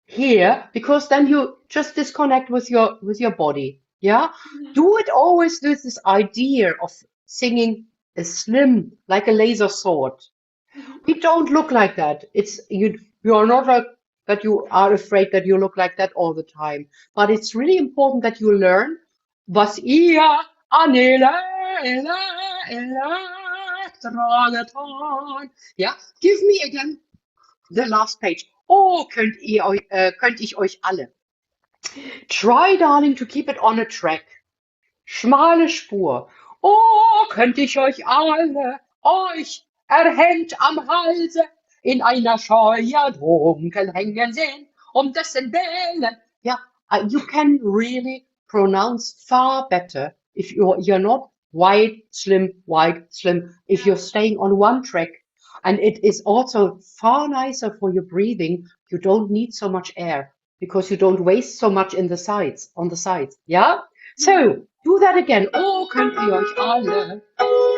here because then you just disconnect with your body. Yeah. Do it always with this idea of singing a slim, like a laser sword. We don't look like that. It's you are not like that you are afraid that you look like that all the time. But it's really important that you learn was ihr Anela Elektra. Yeah, give me again the last page. Oh, könnt ich euch alle. Try, darling, to keep it on a track. Schmale Spur. Oh, könnte ich euch alle, euch erhängt am Halse, in einer Scheuer dunkel hängen sehen, dessen Wellen. Yeah, you can really pronounce far better if you're not wide, slim, if you're staying on one track. And it is also far nicer for your breathing. You don't need so much air because you don't waste so much on the sides. Yeah? So, do that again. Oh, könnt ihr euch alle. Oh.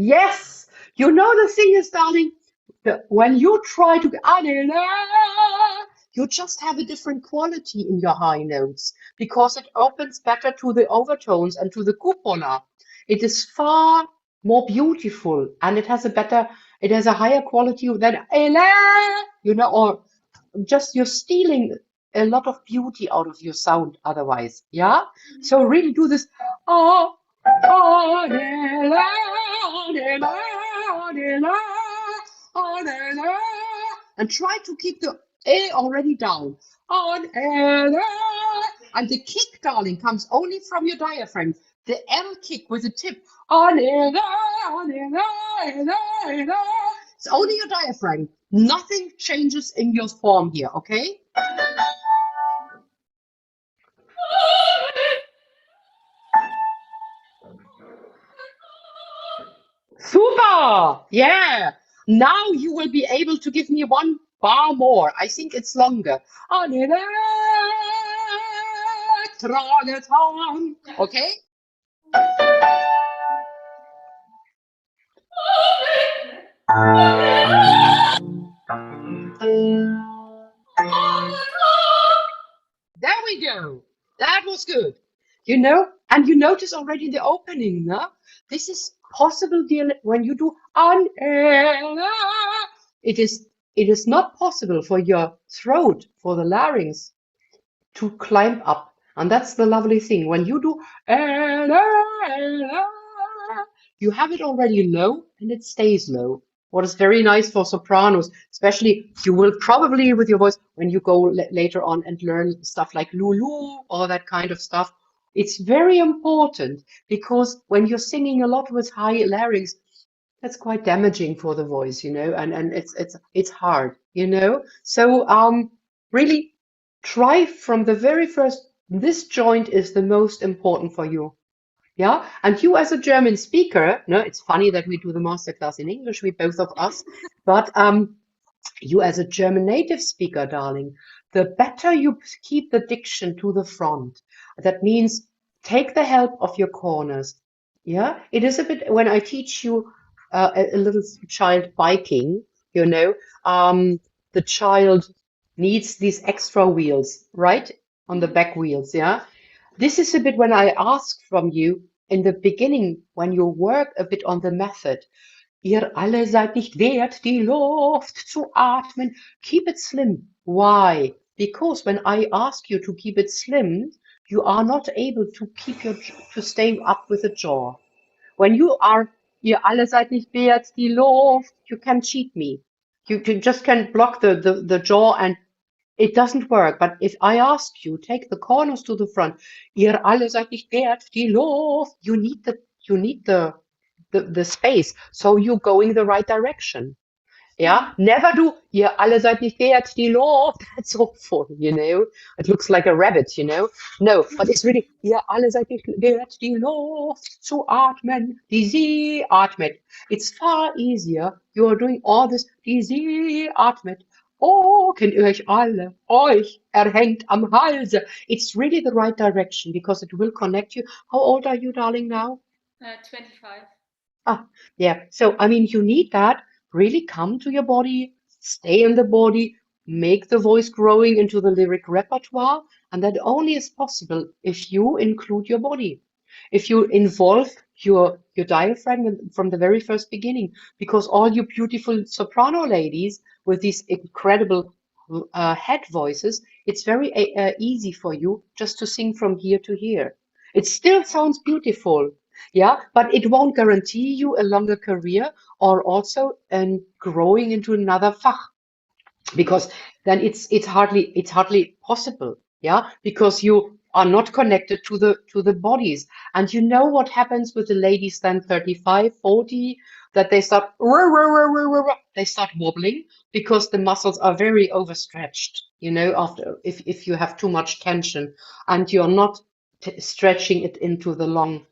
Yes, you know the thing is, darling, when you try to you just have a different quality in your high notes because it opens better to the overtones and to the cupola. It is far more beautiful and it has a higher quality than or just you're stealing a lot of beauty out of your sound otherwise. Yeah, so really do this. Oh, and try to keep the A already down. And the kick, darling, comes only from your diaphragm. The L kick with the tip. It's only your diaphragm. Nothing changes in your form here, okay? Super! Yeah! Now you will be able to give me one bar more. I think it's longer. Okay? There we go. That was good. And you notice already the opening, no? This is possible, dear, when you do it is not possible for your throat, for the larynx, to climb up. And that's the lovely thing. When you do you have it already low and it stays low. What is very nice for sopranos, especially you will probably with your voice, when you go later on and learn stuff like Lulu or that kind of stuff, it's very important because when you're singing a lot with high larynx, that's quite damaging for the voice, and it's hard, So really try from the very first, this joint is the most important for you. Yeah, and you as a German speaker, no, it's funny that we do the masterclass in English, we both of us, but you as a German native speaker, darling, the better you keep the diction to the front. That means take the help of your corners. Yeah, it is a bit when I teach you a little child biking, the child needs these extra wheels, right? On the back wheels, yeah. This is a bit when I ask from you in the beginning, when you work a bit on the method, Ihr alle seid nicht wert, die Luft zu atmen. Keep it slim. Why? Because when I ask you to keep it slim, you are not able to to stay up with the jaw. When you are, ihr alle seid nicht wert, die Luft, you can cheat me. You just can block the jaw and it doesn't work. But if I ask you, take the corners to the front, ihr alle seid nicht wert, die Luft, you need the space. So you're going the right direction. Yeah, never do, ihr alle seid nicht wert, die Luft. That's awful, you know. It looks like a rabbit, you know. No, but it's really, ihr alle seid nicht wert, die Luft zu atmen, die sie atmet. It's far easier. You are doing all this, die sie atmet. Oh, kennt ihr euch erhängt am Halse. It's really the right direction because it will connect you. How old are you, darling, now? 25. Ah, yeah. So, I mean, you need that. Really come to your body, stay in the body, make the voice growing into the lyric repertoire. And that only is possible if you include your body, if you involve your diaphragm from the very first beginning, because all you beautiful soprano ladies with these incredible head voices, it's very easy for you just to sing from here to here. It still sounds beautiful. Yeah, but it won't guarantee you a longer career or also growing into another Fach, because then it's hardly possible. Yeah, because you are not connected to the bodies, and you know what happens with the ladies then 35, 40, that they start they start wobbling because the muscles are very overstretched. You know, after if you have too much tension and you're not stretching it into the long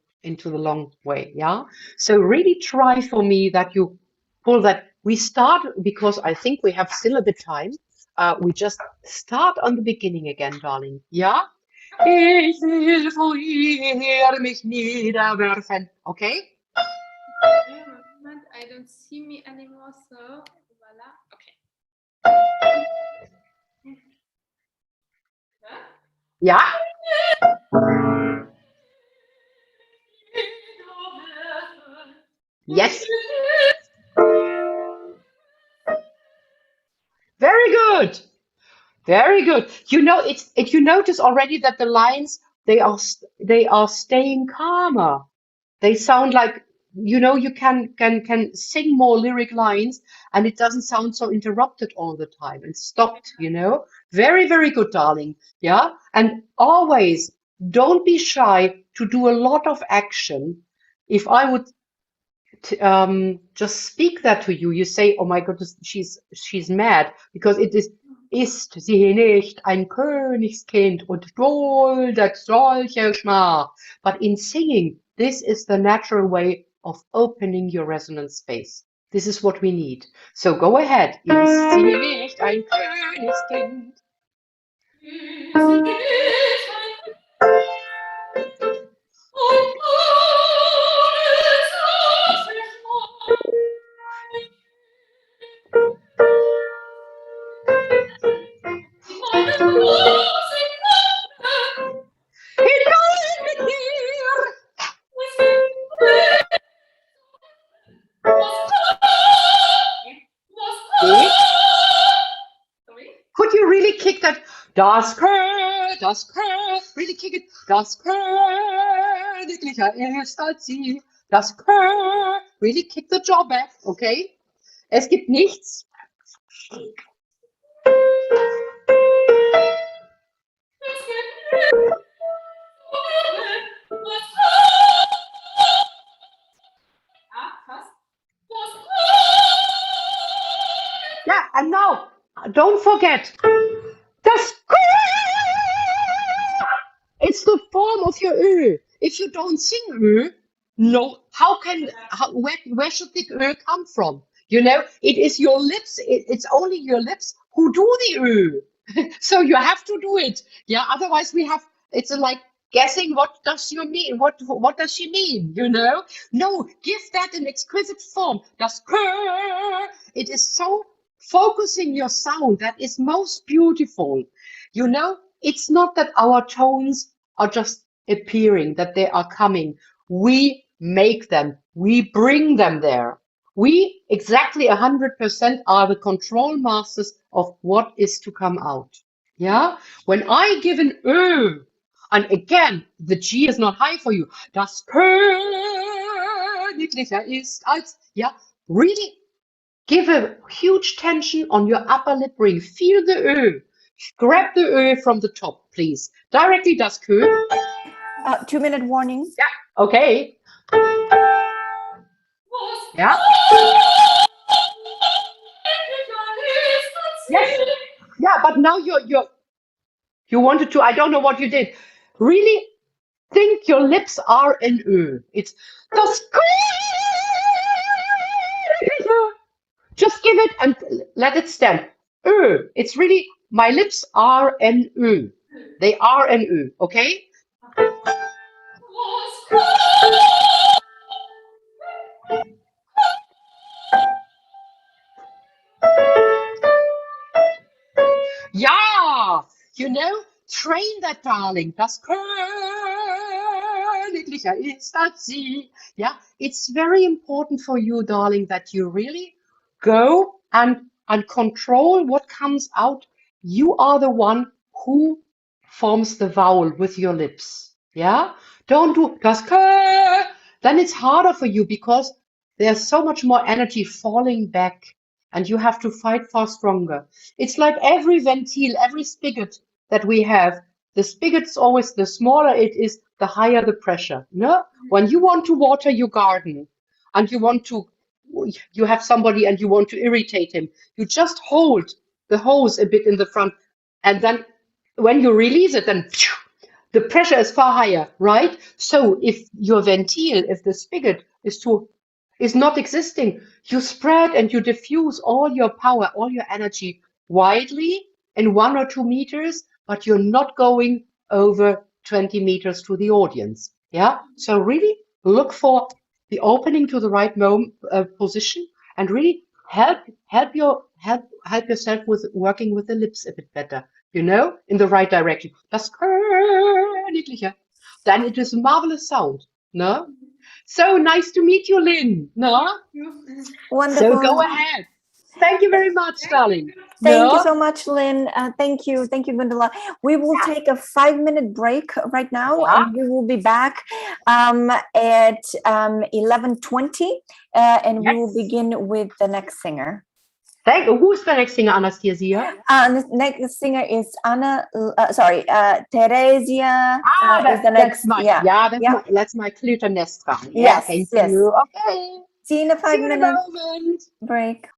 way. Yeah, so really try for me that you pull that. We start, because I think we have still a bit time, we just start on the beginning again, darling. Yeah, ich will vor ihr mich niederwerfen. Okay, I don't see me anymore, so voila. Okay. ja, yes, very good. Very good. You know, you notice already that the lines, they are staying calmer. They sound like, you know, you can sing more lyric lines and it doesn't sound so interrupted all the time and stopped, you know. Very, very good, darling. Yeah. And always don't be shy to do a lot of action. If I would just speak that to you, you say, oh my goodness, she's mad, because it ist sie nicht ein Königskind und duldet solche Schmach. But in singing, this is the natural way of opening your resonance space. This is what we need. So go ahead. Ist sie nicht ein Königskind? Could you really kick that? Das really kick it. Das königlicher ist als sie. Das really kick the jaw back, okay? Es gibt nichts. Yeah, and now, don't forget, das it's the form of your Ö. If you don't sing Ö, no, where should the Ö come from? You know, it is your lips, it's only your lips who do the Ö. So you have to do it. Yeah, otherwise it's like guessing what does she mean? What does she mean? You know? No, give that an exquisite form. Das it is so focusing your sound that is most beautiful. You know, it's not that our tones are just appearing, that they are coming. We make them, we bring them there. We exactly 100% are the control masters of what is to come out. Yeah? When I give an Ö, and again, the G is not high for you. Das Königlicher ist als, yeah, really give a huge tension on your upper lip ring. Feel the Ö. Grab the Ö from the top, please. Directly das Kö. 2-minute warning. Yeah, okay. Yeah. Yes. Yeah, but now you wanted to, I don't know what you did. Really think your lips are an Ö. It's das Königlicher. Just give it and let it stand. Ö. It's really, my lips are an Ö. They are an Ö, okay? Yeah, train that, darling. Das Königlicher ist als sie. Yeah, it's very important for you, darling, that you really go and control what comes out. You are the one who forms the vowel with your lips. Yeah, don't do das Kö. Then it's harder for you because there's so much more energy falling back, and you have to fight far stronger. It's like every ventil, every spigot that we have. The spigot's always, the smaller it is, the higher the pressure. No? When you want to water your garden and you have somebody and you want to irritate him, you just hold the hose a bit in the front, and then when you release it, then phew, the pressure is far higher, right? So if your ventil, if the spigot is not existing, you spread and you diffuse all your power, all your energy widely in 1 or 2 meters, but you're not going over 20 meters to the audience. Yeah. So really look for the opening to the right position, and really help yourself with working with the lips a bit better. In the right direction. Das Königlicher. Then it is a marvelous sound. No? So nice to meet you, Lynn. No? Wonderful. So go ahead. Thank you very much, darling. Thank you No? so much, Lynn. Thank you, Gundula. We will take a 5-minute break right now, and we will be back at 11:20, and we will begin with the next singer. Who's the next singer, Anastasia? The next singer is Terezija is the next. That's my Clytemnestra. Yes, thank yes. you. Okay. See you in a 5-minute moment. break.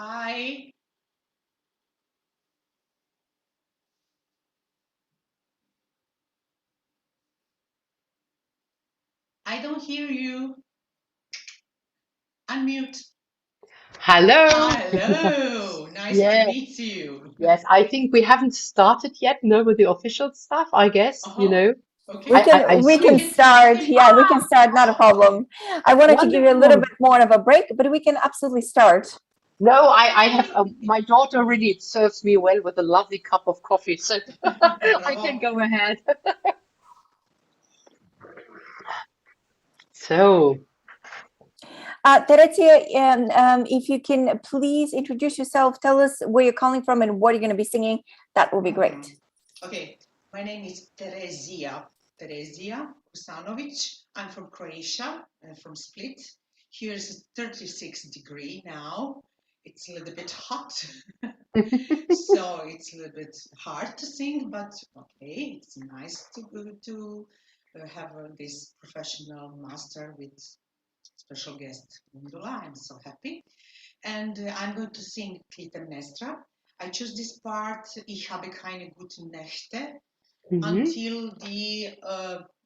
Hi. I don't hear you. Unmute. Hello. Hello. Nice to Yeah. meet you. Yes, I think we haven't started yet, no, with the official stuff, I guess, you Uh-huh. know. Okay. I We assume. can start. Yeah, we can start. Not a problem. I wanted to give you a little Wonderful. bit more of a break, but we can absolutely start. No, I have my daughter really serves me well with a lovely cup of coffee, so I can Bravo. go ahead. So, Terezija, if you can please introduce yourself, tell us where you're calling from and what you're going to be singing, that will be great. Okay. My name is Terezija Kusanović. I'm from Croatia, from Split. Here is 36 degree now. It's a little bit hot, so it's a little bit hard to sing, but okay, it's nice to have this professional master with special guest Gundula. I'm so happy. And I'm going to sing Clytemnestra. I choose this part, ich habe keine guten Nächte, until the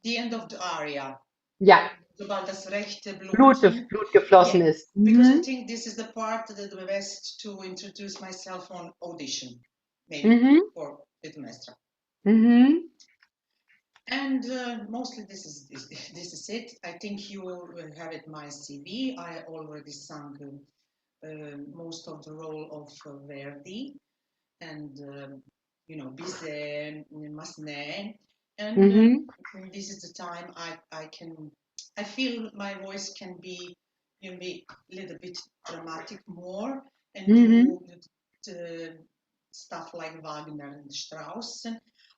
end of the aria. ja, Sobald das rechte Blut geflossen Yeah, ist. because I think this is the part that the best to introduce myself on audition, maybe for Clytemnestra. And mostly this is it. I think you will have it my CV. I already sung most of the role of Verdi and Bizet, Massenet, and this is the time I feel my voice can be maybe a little bit dramatic more and do stuff like Wagner and Strauss.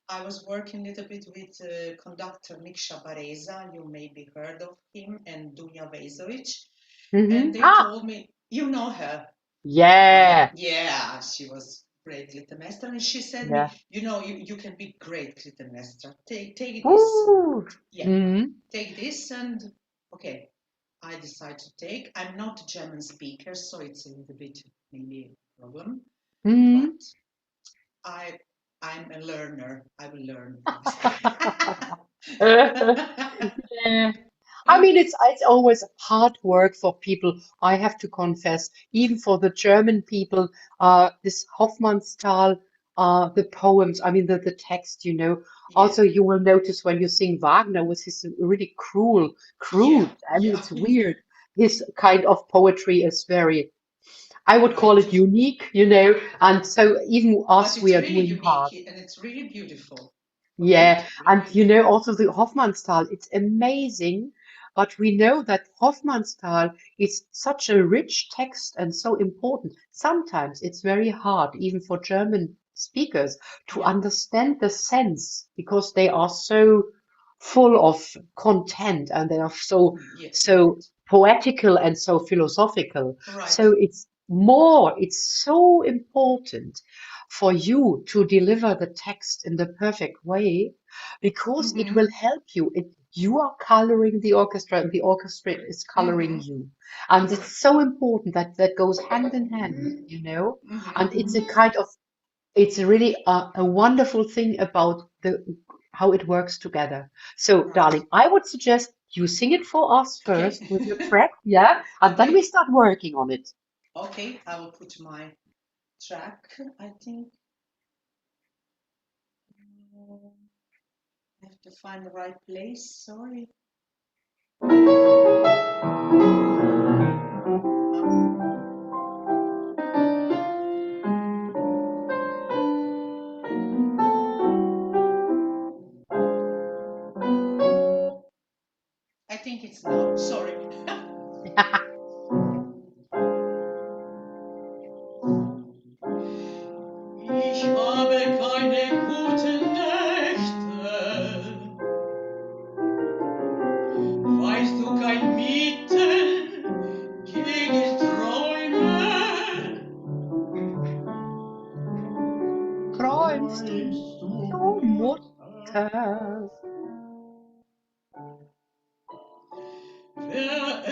I was working a little bit with conductor Mikša Bareza, you maybe heard of him, and Dunja Vezović, and they told me, you know her. Yeah. Yeah, she was great Clytemnestra, and she said me, you can be great Clytemnestra. Take this. Ooh. Yeah. Take this, and okay, I decide to take. I'm not a German speaker, so it's a little bit maybe a problem. But I'm a learner. I will learn. Yeah. I mean, it's always hard work for people, I have to confess, even for the German people, this Hofmannsthal, the poems, I mean, the text, you know. Also, you will notice when you sing Wagner with his really crude. I mean, it's weird. His kind of poetry is very, I would call it unique, you know, and so even us, we are doing hard. And it's really beautiful. Yeah, and you know, also the Hofmannsthal, it's amazing, but we know that Hofmannsthal is such a rich text and so important. Sometimes it's very hard, even for German speakers, to understand the sense because they are so full of content and they are so poetical and so philosophical. So it's so important for you to deliver the text in the perfect way because it will help you. You are coloring the orchestra and the orchestra is coloring you. And it's so important that goes hand in hand, you know? And it's really a wonderful thing about how it works together. So, darling, I would suggest you sing it for us first with your track, yeah? And then we start working on it. Okay, I will put my track, I think. I have to find the right place, sorry. I think it's now, sorry. Ich habe keine guten Nächte. Weißt du kein Mieten gegen Träume? Träumst du, Mutter? Wer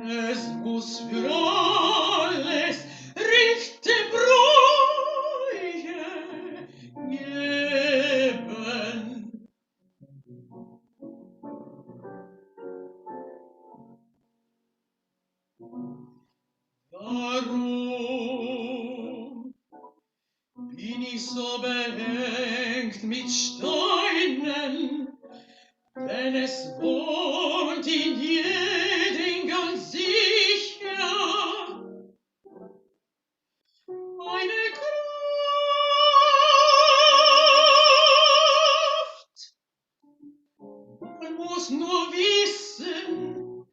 Es muss für alles rechte Bräuche geben. Warum bin ich so behängt mit Steinen? Denn es wohnt in jedem ganz sicher eine Kraft. Man muss nur wissen,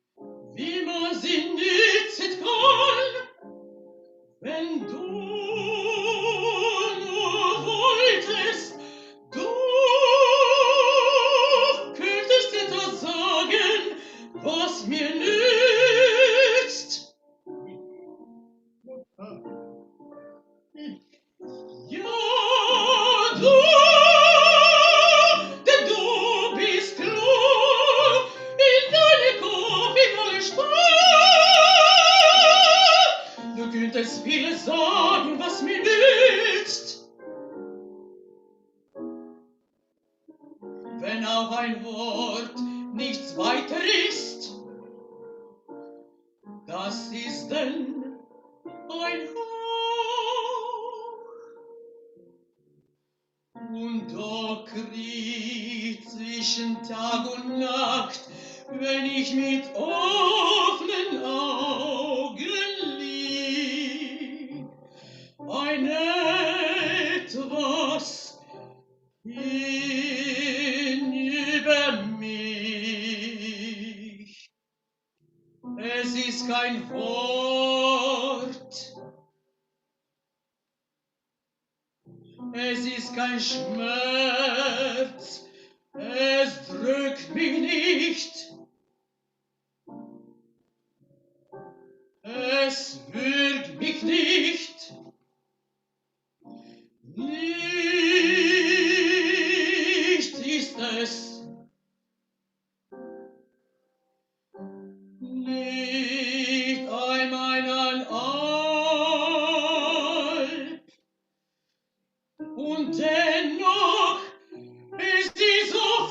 wie man sie nützen kann. Wenn du nur wolltest, du könntest etwas sagen, was mir nützt. Ja, du, denn du bist klug, in deinem Kopf, in alle Stadt. Du könntest vieles sagen, was mir nützt. Wenn auch ein Wort nichts weiter ist, das ist denn ein Hauch. Und da kriegt zwischen Tag und Nacht, wenn ich mit offenen Augen lieg, ein etwas hinüber mich. Es ist kein Wort, es ist kein Schmerz, es drückt mich nicht, es würgt mich nicht. Nicht ist es, nicht einmal ein Alp, und dennoch ist sie so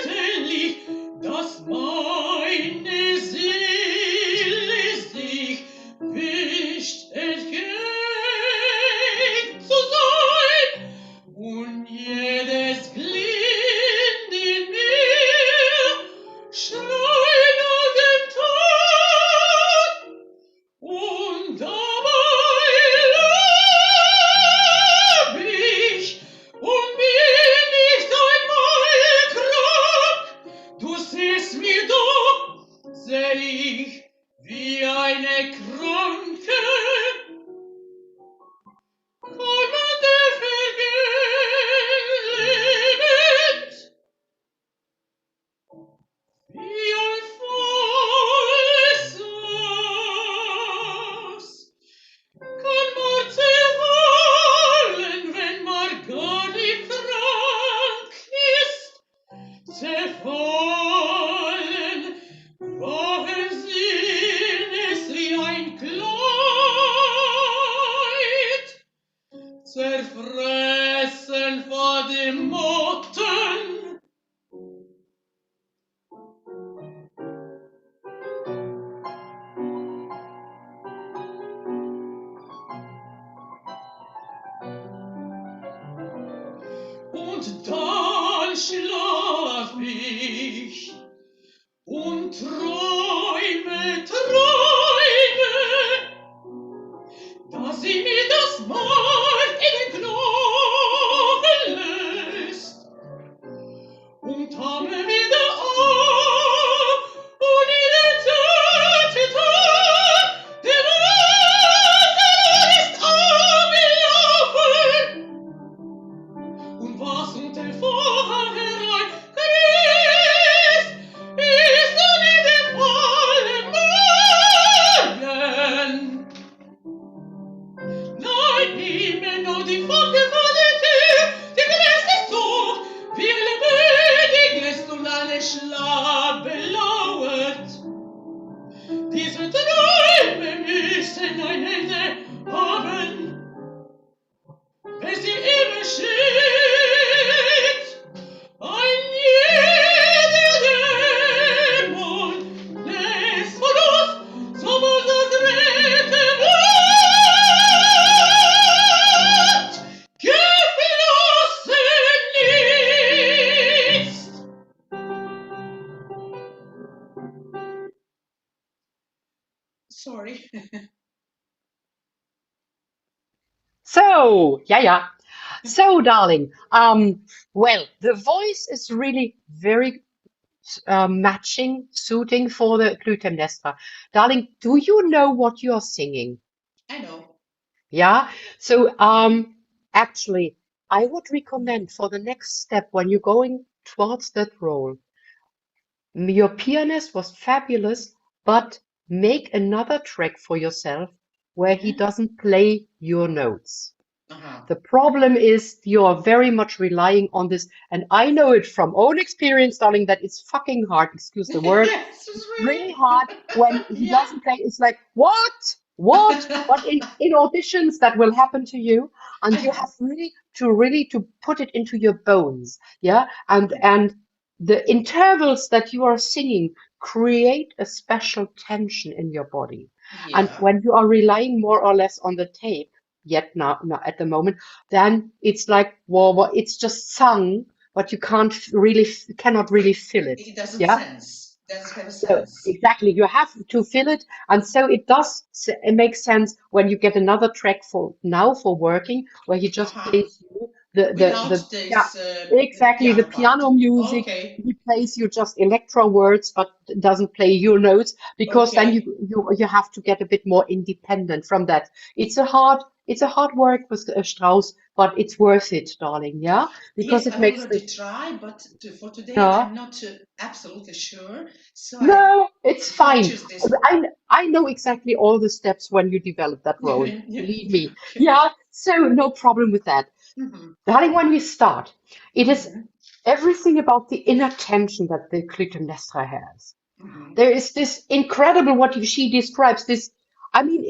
fürchterlich, dass meine Seele sich wünscht, entgegen zu sein, und jedes Glied in mir schreit nach dem Tod, und dabei leb ich und bin nicht einmal krank. Du siehst mir doch, seh ich, wie eine Kranke. Kann man der vergehen lebend, wie ein volles Haus? Kann man zerfallen, wenn man gar nicht krank ist? Zerfallen, wachen Sinnes wie ein Kleid, zerfressen vor dem Motten. Und dann schlaf ich und träume, dass sie mir das Mark in den Knochen löst und taumle wieder auf und in der Tat, der Wasser ist abgelaufen. Und was unter Vorhang herein diese Träume müssen ein Ende haben. Wer sie immer schickt, ein jeder Dämon, lässt von uns, so muss das Retten wird, geflossen ist. Sorry. So, yeah. So, darling, well, the voice is really very matching, suiting for the Clytemnestra. Darling, do you know what you're singing? I know. Yeah. So, actually, I would recommend for the next step when you're going towards that role, your pianist was fabulous, but make another track for yourself where he doesn't play your notes. Uh-huh. The problem is you're very much relying on this, and I know it from own experience, darling, that it's fucking hard, excuse the word. Yes, it's Really hard when he Yeah. doesn't play. It's like, what? But in auditions, that will happen to you, and you have really to put it into your bones, yeah. And the intervals that you are singing create a special tension in your body, and Yeah. when you are relying more or less on the tape, yet now at the moment, then it's like, well, it's just sung, but you cannot really feel it. It doesn't Yeah. have So sense. exactly, you have to feel it, and so it makes sense when you get another track for working where he just Uh-huh. plays you the Without this exactly the piano part. music. Okay. He plays you just Elektra words, but doesn't play your notes, because then Okay. you have to get a bit more independent from that. It's a hard work with Strauss, but it's worth it, darling. Yeah, because Yes, it I makes already tried, but for today yeah. I'm not absolutely sure. So No, it's so I fine. choose this. I know exactly all the steps when you develop that role. Yeah. Believe me. Yeah, so no problem with that. Mhm. Darling, when we start, it is Mhm. everything about the inner tension that the Clytemnestra has. Mhm. There is this incredible what she describes. This, I mean,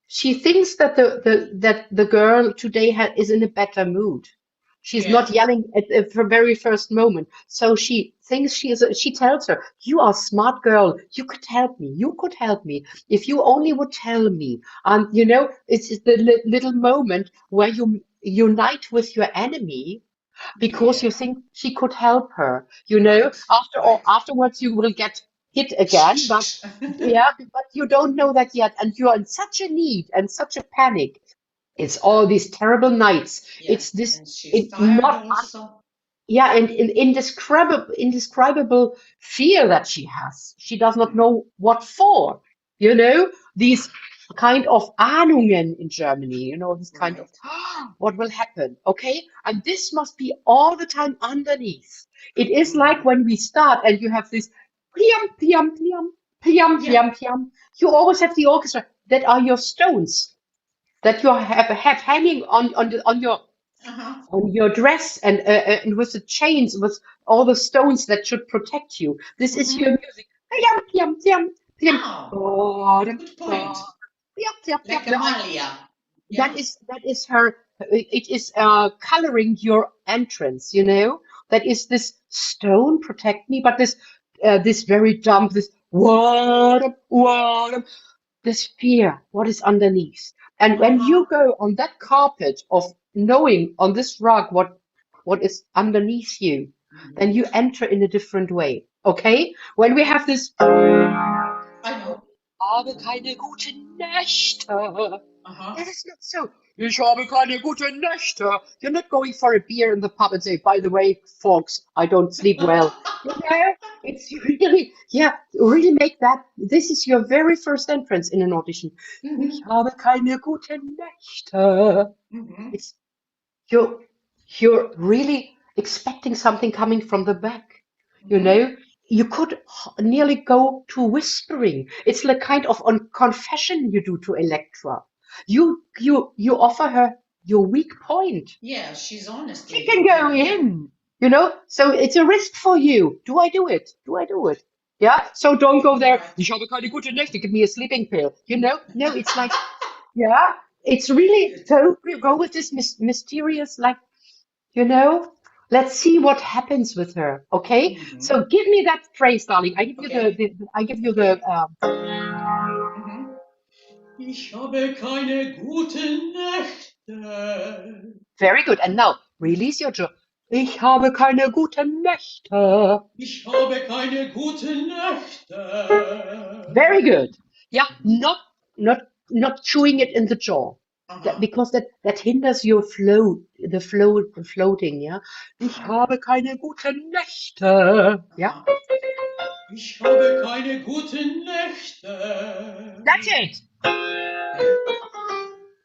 she thinks that the girl today is in a better mood. She's not Yeah. yelling at the very first moment. So she thinks she tells her, "You are a smart girl. You could help me. You could help me if you only would tell me." And it's the little moment where you unite with your enemy because you Yeah. think she could help her. Right. Right. Afterwards you will get hit again, but yeah, but you don't know that yet, and you are in such a need and such a panic. It's all these terrible nights. Yeah. It's this And she's tired also. yeah, and indescribable fear that she has. She does not know what for. These kind of Ahnungen in Germany, this kind of Right. what will happen, okay? And this must be all the time underneath. It is like when we start and you have this piam, piam, piam, piam, Yeah. piam, piam. You always have the orchestra that are your stones that you have hanging Uh-huh. on your dress and with the chains, with all the stones that should protect you. This is your music. Piam, piam, piam, piam. Oh, good point. Piam, piam, piam. Like a malia. Yeah. That is her. It is coloring your entrance. That is this stone protect me, but this very dumb this what this fear, what is underneath. And when you go on that carpet of knowing on this rug what is underneath you, then you enter in a different way. Okay? When we have this I know. habe keine guten Nächte. Uh-huh. That is not so. Ich habe keine guten Nächte. You're not going for a beer in the pub and say, by the way, folks, I don't sleep well. It's really make that. This is your very first entrance in an audition. Ich habe keine guten Nächte. It's you're really expecting something coming from the back. You could nearly go to whispering. It's like kind of on confession you do to Elektra. You offer her your weak point. Yeah, she's honest. She can go in, So it's a risk for you. Do I do it? Do I do it? Yeah, so don't go there. Ich habe keine gute Nächte. Give me a sleeping pill. You know? No, it's like, yeah, it's really go with this mysterious, like, you know. Let's see what happens with her. Okay. So give me that phrase, darling. I give you I give you the. Ich habe keine guten Nächte. Very good. And now release your jaw. Ich habe keine guten Nächte. Ich habe keine guten Nächte. Very good. Yeah, not chewing it in the jaw. Because that hinders your the floating, yeah. Ich habe keine guten Nächte. Yeah. Ich habe keine guten Nächte. That's it.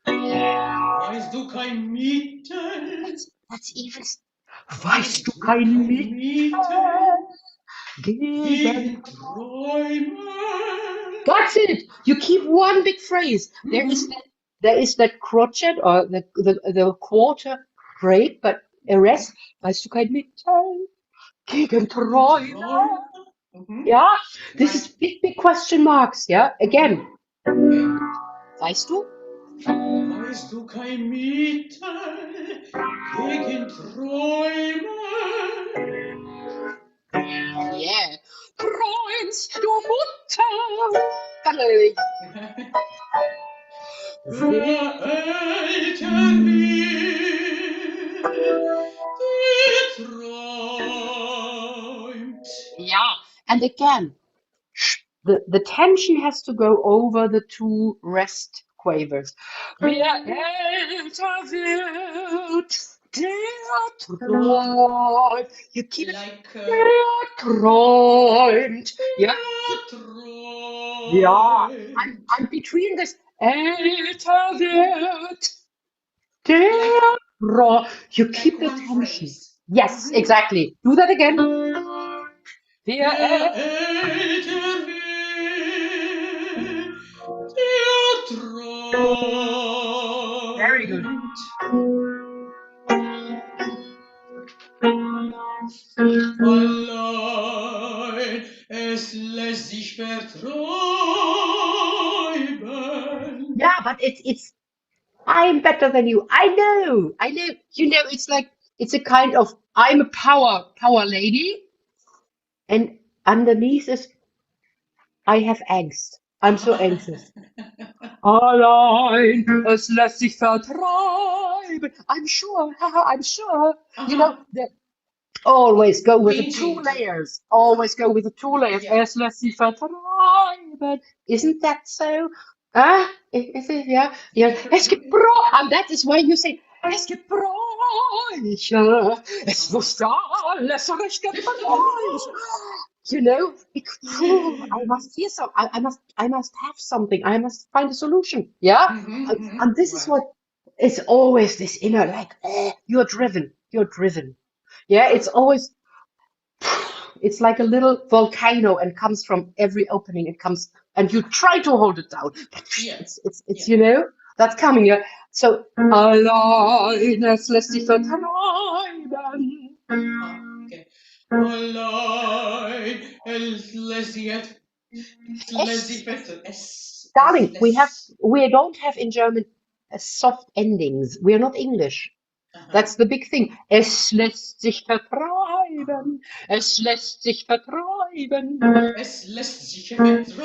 Weißt du kein Mieten? That's even. Weißt du kein Mieten? Gegen Träume. That's it. You keep one big phrase. There is that crotchet or the quarter break, but a rest. Weißt du kein Mieten? Gegen Träume. Yeah, this is big question marks. Yeah, again. Weißt du? Weißt du kein Mieten gegen Träume? Yeah. Träumst du Mutter? Wer älter wird, der träumt. Yeah, and again, the tension has to go over the two rest quavers. Wer älter wird, der träumt. You keep it Like der träumt. Yeah. Yeah. I'm between this älter wird, der träumt. You keep the tension. Yes, exactly. Do that again. Wer älter wird, der träumt. Very good. Allein, es lässt sich verträumen. Yeah, but it's I'm better than you. I know. You know, it's like it's a kind of I'm a power lady, and underneath is I have angst. I'm so anxious. Allein, es lässt sich vertreiben. I'm sure. I'm sure. You know, always go with the two layers. Always go with the two layers. Yeah. Es lässt sich vertreiben. Isn't that so? Is it? Yeah. Yeah. Es gibt and that is why you say, es gibt Bräuche. Es muss alles recht gebräuch. You know, I must hear some. I must have something. I must find a solution. Yeah, and this is what it's always this inner like you're driven. Yeah, it's always it's like a little volcano and comes from every opening. It comes and you try to hold it down. But it's you know that's coming. Yeah. So allein es lässt sich vertreiben. Okay. Allein, es lässt sich Darling, we don't have in German soft endings. We are not English. That's the big thing. Es lässt sich vertreiben. Es lässt sich vertreiben. Es lässt sich vertreiben.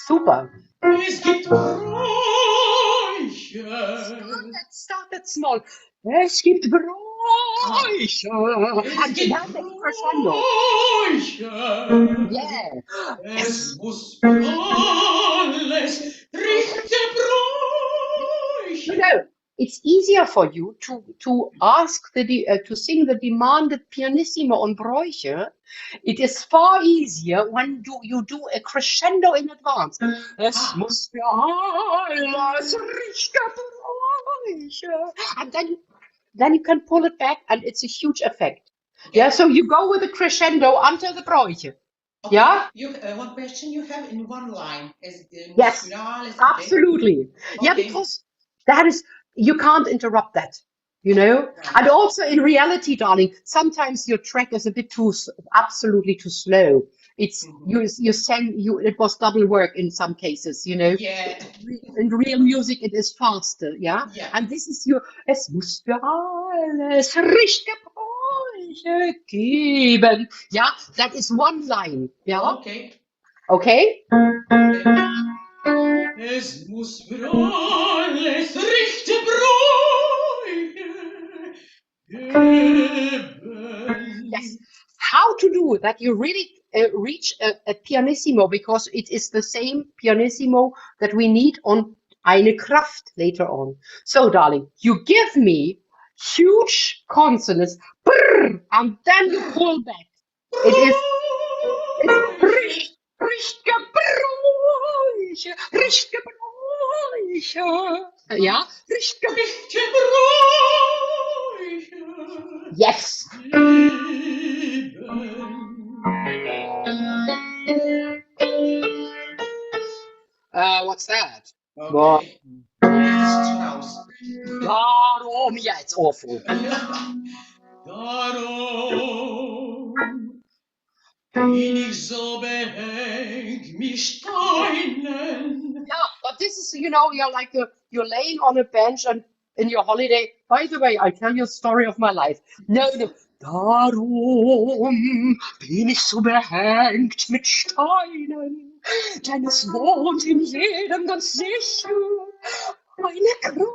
Super. Es gibt Bräuche. Start that small. Es gibt Bräuche. Es gibt Bräuche. Yeah. Es muss alles dritte Bräuche. You know, it's easier for you to ask to sing the demanded pianissimo on Bräuche. It is far easier when you do a crescendo in advance. Es muss für alles richtige Bräuche. And then you can pull it back and it's a huge effect. Yeah, so you go with a crescendo until the Bräuche. Okay. Yeah? One question you have in one line. Yes, absolutely. Okay. Yeah, because that is, you can't interrupt that. you know? Right. And also in reality, darling, sometimes your track is a bit absolutely too slow. It's it was double work in some cases, you know. Yeah. In real music, it is faster, yeah? Yeah. And this is es muss für alles richtige Bräuche geben. Yeah, that is one line, yeah? Okay. Okay? Es muss für alles rechte Bräuche geben. Yes. How to do that you really reach a pianissimo, because it is the same pianissimo that we need on eine Kraft later on. So, darling, you give me huge consonants, brr, and then you pull back. It's richtige Bräuche, richtige Bräuche. Yeah, richtige Rechte Bräuche Yes. What's that? Okay. Strauss. Darum, yeah, it's awful. Darum bin ich so behängt mit Steinen. Yeah, but this is, you know, you're laying on a bench and in your holiday. By the way, I tell you a story of my life. No. Darum bin ich so behängt mit Steinen, denn es wohnt in jedem ganz sicher eine Kraft.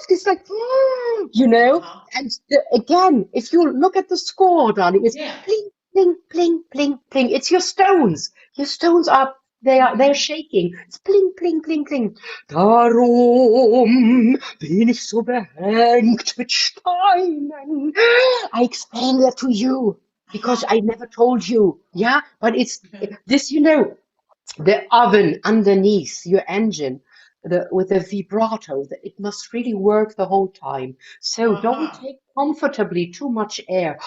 It's like, you know, and again, if you look at the score, darling, it's pling, pling, pling, pling, pling. It's your stones. Your stones are they're shaking. It's pling, pling, pling, pling. Darum bin ich so behängt mit Steinen. I explained that to you because I never told you. Yeah, but it's this, you know, the oven underneath your engine, with the vibrato, it must really work the whole time. So don't take comfortably too much air.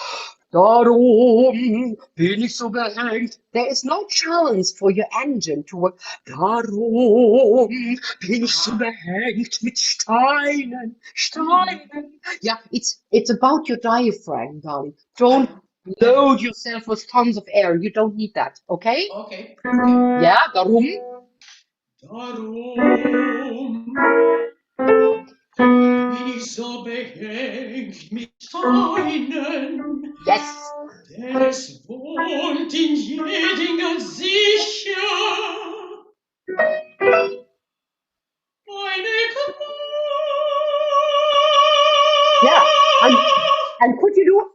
Darum bin ich so behängt. There is no challenge for your engine to work. Darum bin ich so behängt mit Steinen, Steinen. Yeah, it's about your diaphragm, darling. Don't load yourself with tons of air. You don't need that, okay? Okay. Yeah, darum. Darum bin ich so behängt mit Steinen. Yes. Denn es wohnt in jedem ganz sicher eine Kraft. Yeah, and could you do?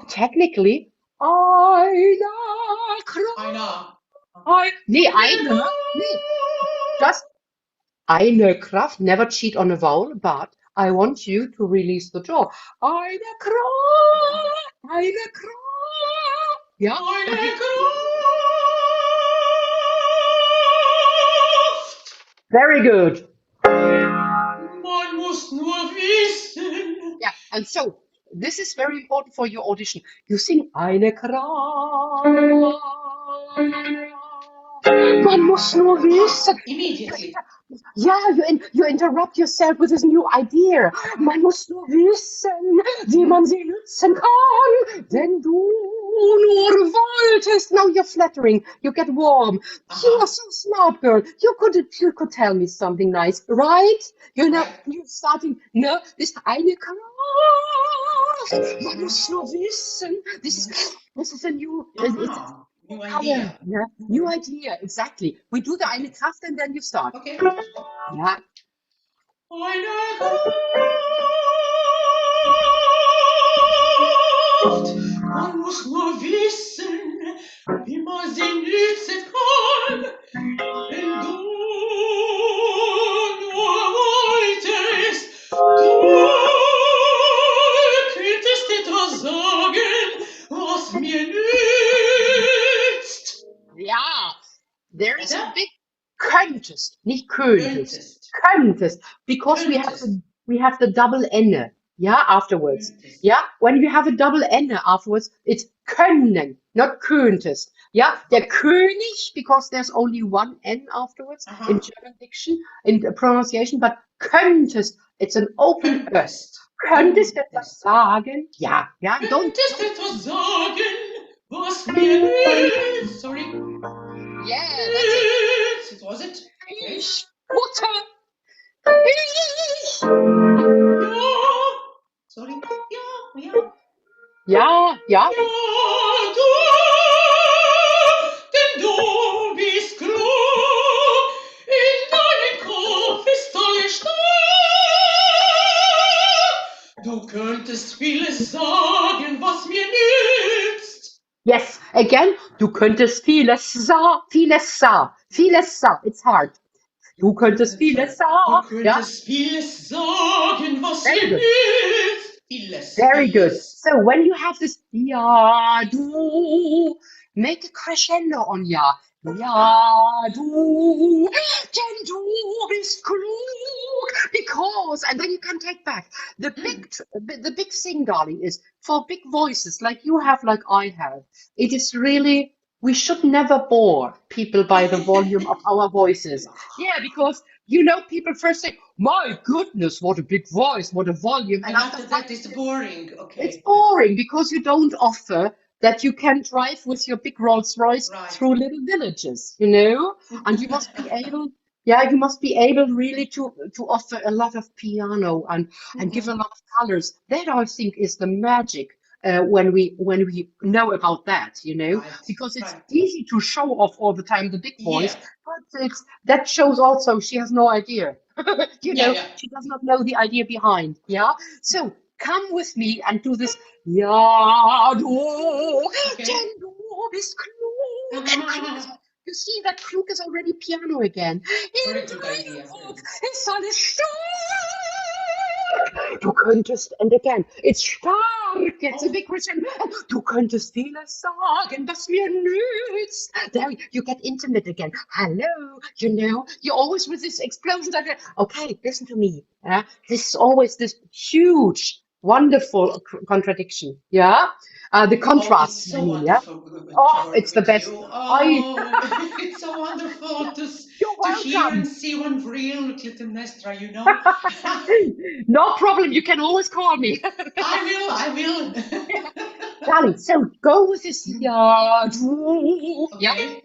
Technically, eine Kraft. Nee, just eine Kraft. Never cheat on a vowel, but I want you to release the jaw. Eine Kraft, eine Kraft. Yeah. Eine Kraft. Very good. Man muss nur wissen. Yeah, and so this is very important for your audition. You sing eine Kraft. Man muss nur wissen. Immediately. Yeah, you interrupt yourself with this new idea. Man muss nur wissen, wie man sie nutzen kann, denn du nur wolltest. Now you're flattering. You get warm. You are so smart, girl. You could tell me something nice, right? You know, you're starting. No, this eine Kraft. Man muss nur wissen. This is a new. New idea. Yeah, new idea, exactly. We do the eine Kraft and then you start. Okay. Yeah. Eine Kraft. Man muss nur wissen, wie man sie nützen kann. Wenn du nur wolltest, du könntest etwas sagen, was mir nützt. Yeah, there is a big könntest, nicht könntest. Könntest, because we have the double N, yeah, afterwards. Könntest. Yeah, when you have a double N afterwards, it's können, not könntest. Yeah, der König, because there's only one N afterwards in German diction, in pronunciation, but könntest, It's an open Könntest. Könntest etwas sagen? Ja, ja, don't. Könntest etwas sagen, was mir nützt? Sorry. Yeah, that's it. It was it? Okay. Ich, Mutter, ich. Ja, Sorry. Ja, ja. Ja, ja. ja, du, denn du bist klug, in deinem Kopf ist alles stark. Du könntest vieles sagen, was mir nützt. Yes, again, du könntest vieles sa. It's hard. Du könntest vieles Du sa. Ja, könntest vieles sagen, was very mir good. nützt. Vieles. Very good. Vieles. So when you have this ja, du, make a crescendo on ja. Ja, du, denn du bist klug. Because, and then you can take back. The big thing, darling, is for big voices like you have, like I have. It is really, we should never bore people by the volume of our voices. Yeah, because, you know, people first say, my goodness, what a big voice, what a volume. And after that, it's boring. Okay. It's boring because you don't offer that you can drive with your big Rolls Royce Right. through little villages, you know? And you must be able, you must be able really to offer a lot of piano and give a lot of colors. That I think is the magic when we know about that, you know? Right. Because it's Right. easy to show off all the time the big voice, Yeah. but that shows also she has no idea. You know, Yeah. she does not know the idea behind. Yeah. So come with me and do this. Ja, du, denn du bist klug. And you see that klug is already piano again. Very In good deinem idea. Kopf ist alles stark. Du könntest, and again, it's stark. It's a big crescendo. Du könntest vieles sagen, was mir nützt. There you get intimate again. Hello, you know, you're always with this explosion. Okay, listen to me. Yeah, this is always this huge, wonderful contradiction. Yeah, the contrast. It's so I mean, yeah. wonderful to Oh, work it's the with best. you. Oh, it's so wonderful You're to hear welcome. and see one real Clytemnestra, you know. No problem. You can always call me. I will. Darling, so go with this. Ja, du. Yeah. Okay.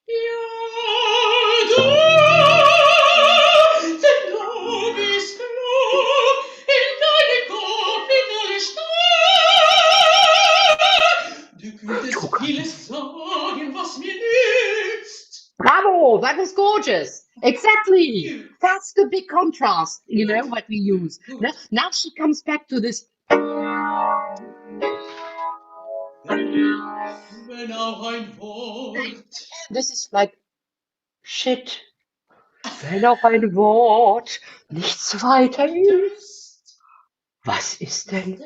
Ja, du, denn du bist klug, in deinem Kopf ist alles stark. Du könntest vieles sagen, was mir nützt. Bravo, that was gorgeous. Exactly. You. That's the big contrast, you know, what we use. Good. Now she comes back to this. Wenn auch ein Wort This is like shit. Wenn auch ein Wort nichts weiter ist. Was ist denn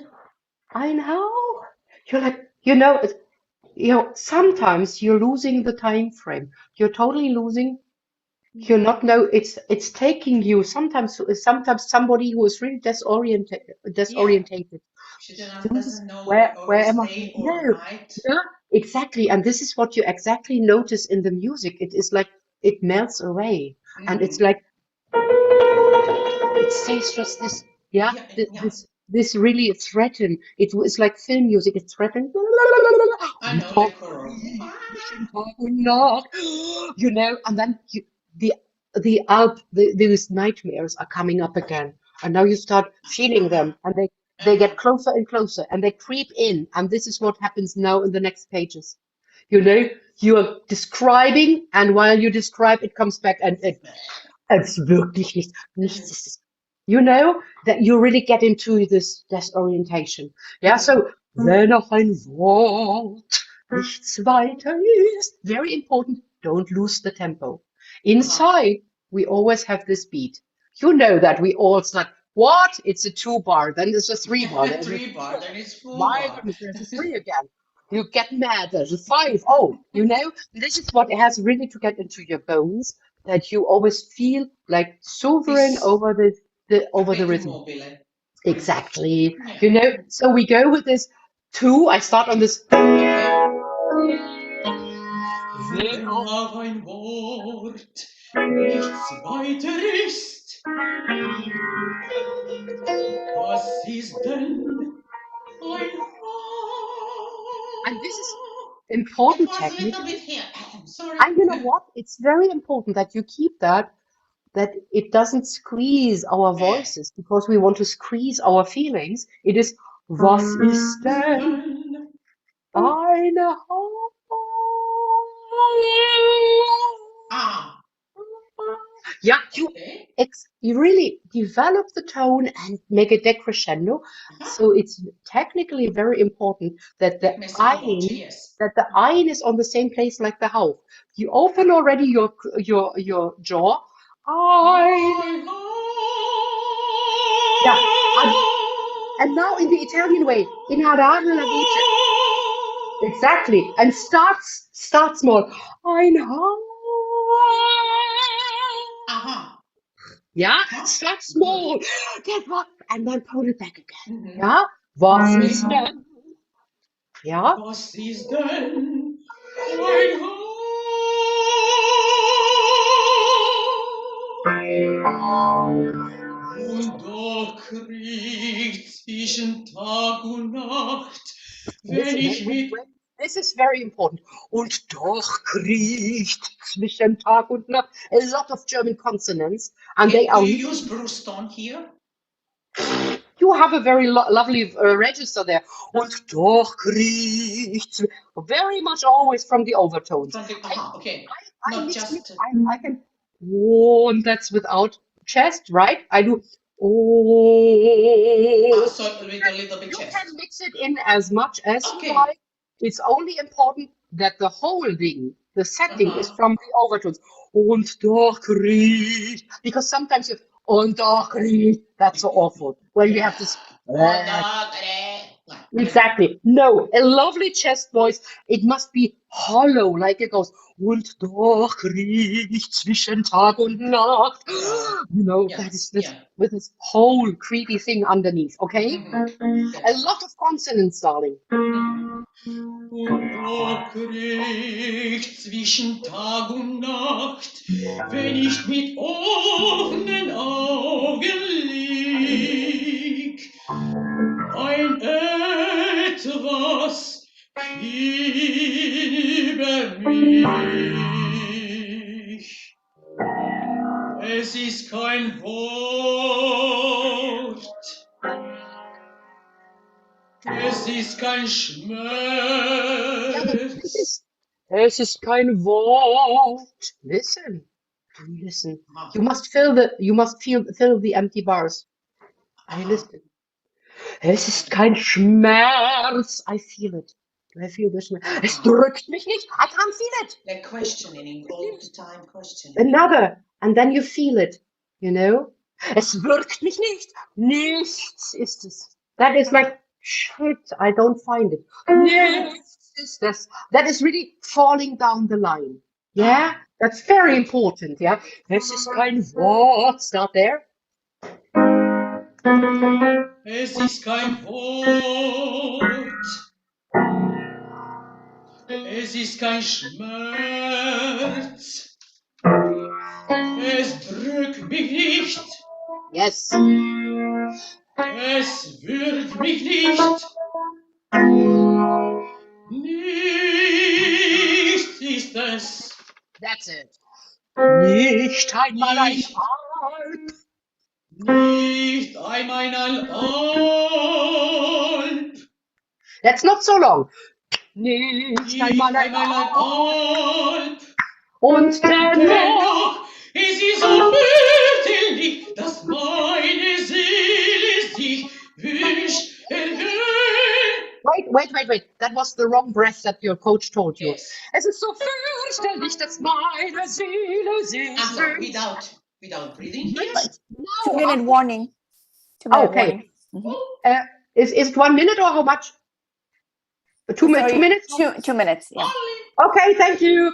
ein Hauch? You're like, you know, sometimes you're losing the time frame. You're totally losing. You're not know. It's taking you sometimes somebody who is really disorientated. She doesn't know Where am I? day or No. night. Yeah, exactly. And this is what you exactly notice in the music. It is like it melts away, and it's like it stays just this. Yeah, Yeah. this really threaten. It's like film music. It's threatened. I know the choral. You know, and then these nightmares are coming up again, and now you start feeling them, and they get closer and closer, and they creep in, and this is what happens now in the next pages. You know, you are describing, and while you describe, it comes back, and it's wirklich nichts ist es. You know, that you really get into this disorientation. Yeah, so, wenn auch ein Wort nichts weiter ist. Very important, don't lose the tempo. Inside, we always have this beat. You know that we all start, what? It's a 2-bar, then it's a 3-bar. Then 3-bar, then it's 4-bar. My goodness, there's a 3 again. You get mad, there's a 5. Oh, you know, this is what has really to get into your bones, that you always feel like sovereign over the rhythm. Mobile. Exactly. Yeah. You know, so we go with this 2. I start on this. Wenn auch ein Wort nichts weiter ist. Was ist denn ein And this is It important was a little technically. bit here. Sorry. And you know what? It's very important that you keep that it doesn't squeeze our voices because we want to squeeze our feelings. It is was ist denn eine Ah, Yeah, okay. you really develop the tone and make it decrescendo. So it's technically very important that the ein, Yes. that the ein is on the same place like the hauch. You open already your jaw. Ein. Yeah. And now in the Italian way, in Ariadne la voce. Exactly. And start small. Ein Yeah, start small. Get what? And then pull it back again. Yeah. Was ist denn? Yeah. Was ist denn und doch kriegt zwischen Tag und Nacht, wenn ich mit... This is very important. Und doch kriecht zwischen Tag und Nacht. A lot of German consonants. And they are... Do you use Bruston here? You have a very lovely register there. Und doch kriecht... Very much always from the overtones. Okay. I can... Oh, and that's without chest, right? I do... Oh. So with a little bit You chest. can mix it in as much as Okay. you like. It's only important that the holding, the setting is from the overtones. Und doch kriecht. Because sometimes you und doch kriecht. That's so awful. When you have this. Exactly. No, a lovely chest voice. It must be hollow, like it goes. Und doch kriecht zwischen Tag und Nacht. You know, that is this with this whole creepy thing underneath. Okay. A lot of consonants, darling. Und doch kriegt zwischen Tag und Nacht, wenn ich mit offenen Augen lieg, ein etwas über mich. Es ist kein Wort, es ist kein Schmerz. Es ist kein Wort. Listen. Listen. You must fill the empty bars. I listen. Es ist kein Schmerz. I feel it. I feel the Schmerz. Es drückt mich nicht. I can't feel it. Like questioning, all the time questioning. Another. And then you feel it. You know? Es wirkt mich nicht. Nichts ist es. That is like, shit, I don't find it. Nichts ist es. That is really falling down the line. Yeah? That's very important. Yeah? Es ist kein Wort. Start there. Es ist kein Wort, es ist kein Schmerz, es drückt mich nicht, Yes. es wirkt mich nicht, nichts ist es. That's it. Nicht einmal ein Alp. Nicht einmal ein Alp. That's not so long. Nicht einmal ein Alp. Alp. Und Dennoch, es ist so fürchterlich, dass meine Seele sich wünscht, Wait. That was the wrong breath that your coach told you. Yes. Es ist so fürchterlich, dass meine Seele sich without breathing here. No, 2-minute warning. 2-minute Okay. warning. Is it 1 minute or how much? 2 minutes? 2 minutes? 2 minutes, yeah. Okay, thank you.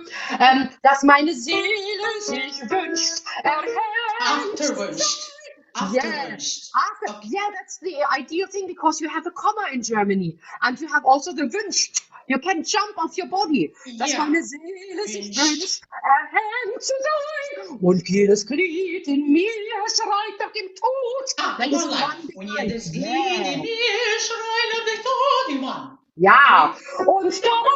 Dass meine Seele sich wünscht, After wünscht. Afterwünscht. After, yeah, that's the ideal thing because you have a comma in Germany and you have also the wünscht. You can jump off your body. Dass Ja. meine Seele sich wünscht, erhängt zu sein und jedes Glied in mir schreit nach dem Tod. That is one big Und line. jedes Glied in mir schreit nach dem Tod, die Mann. Ja, und dabei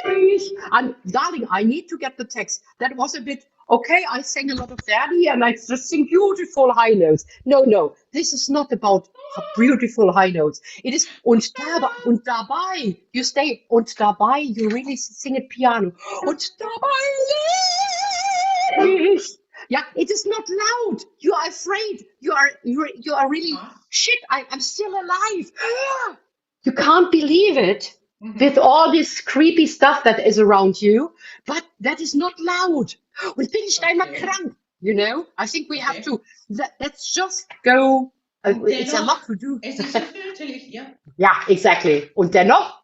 lebe ich. And darling, I need to get the text. That was a bit, okay, I sang a lot of Verdi and I just sing beautiful high notes. No, this is not about beautiful high notes. It is und dabei, you stay, und dabei, you really sing it piano. Und dabei lebe ich. Yeah, it is not loud. You are afraid. You are really, shit, I'm still alive. You can't believe it with all this creepy stuff that is around you, but that is not loud. Und bin ich einmal krank, you know? I think we have to, let's just go, it's a lot to do. Es ist so fürchterlich, ja. Ja, exactly. Und dennoch,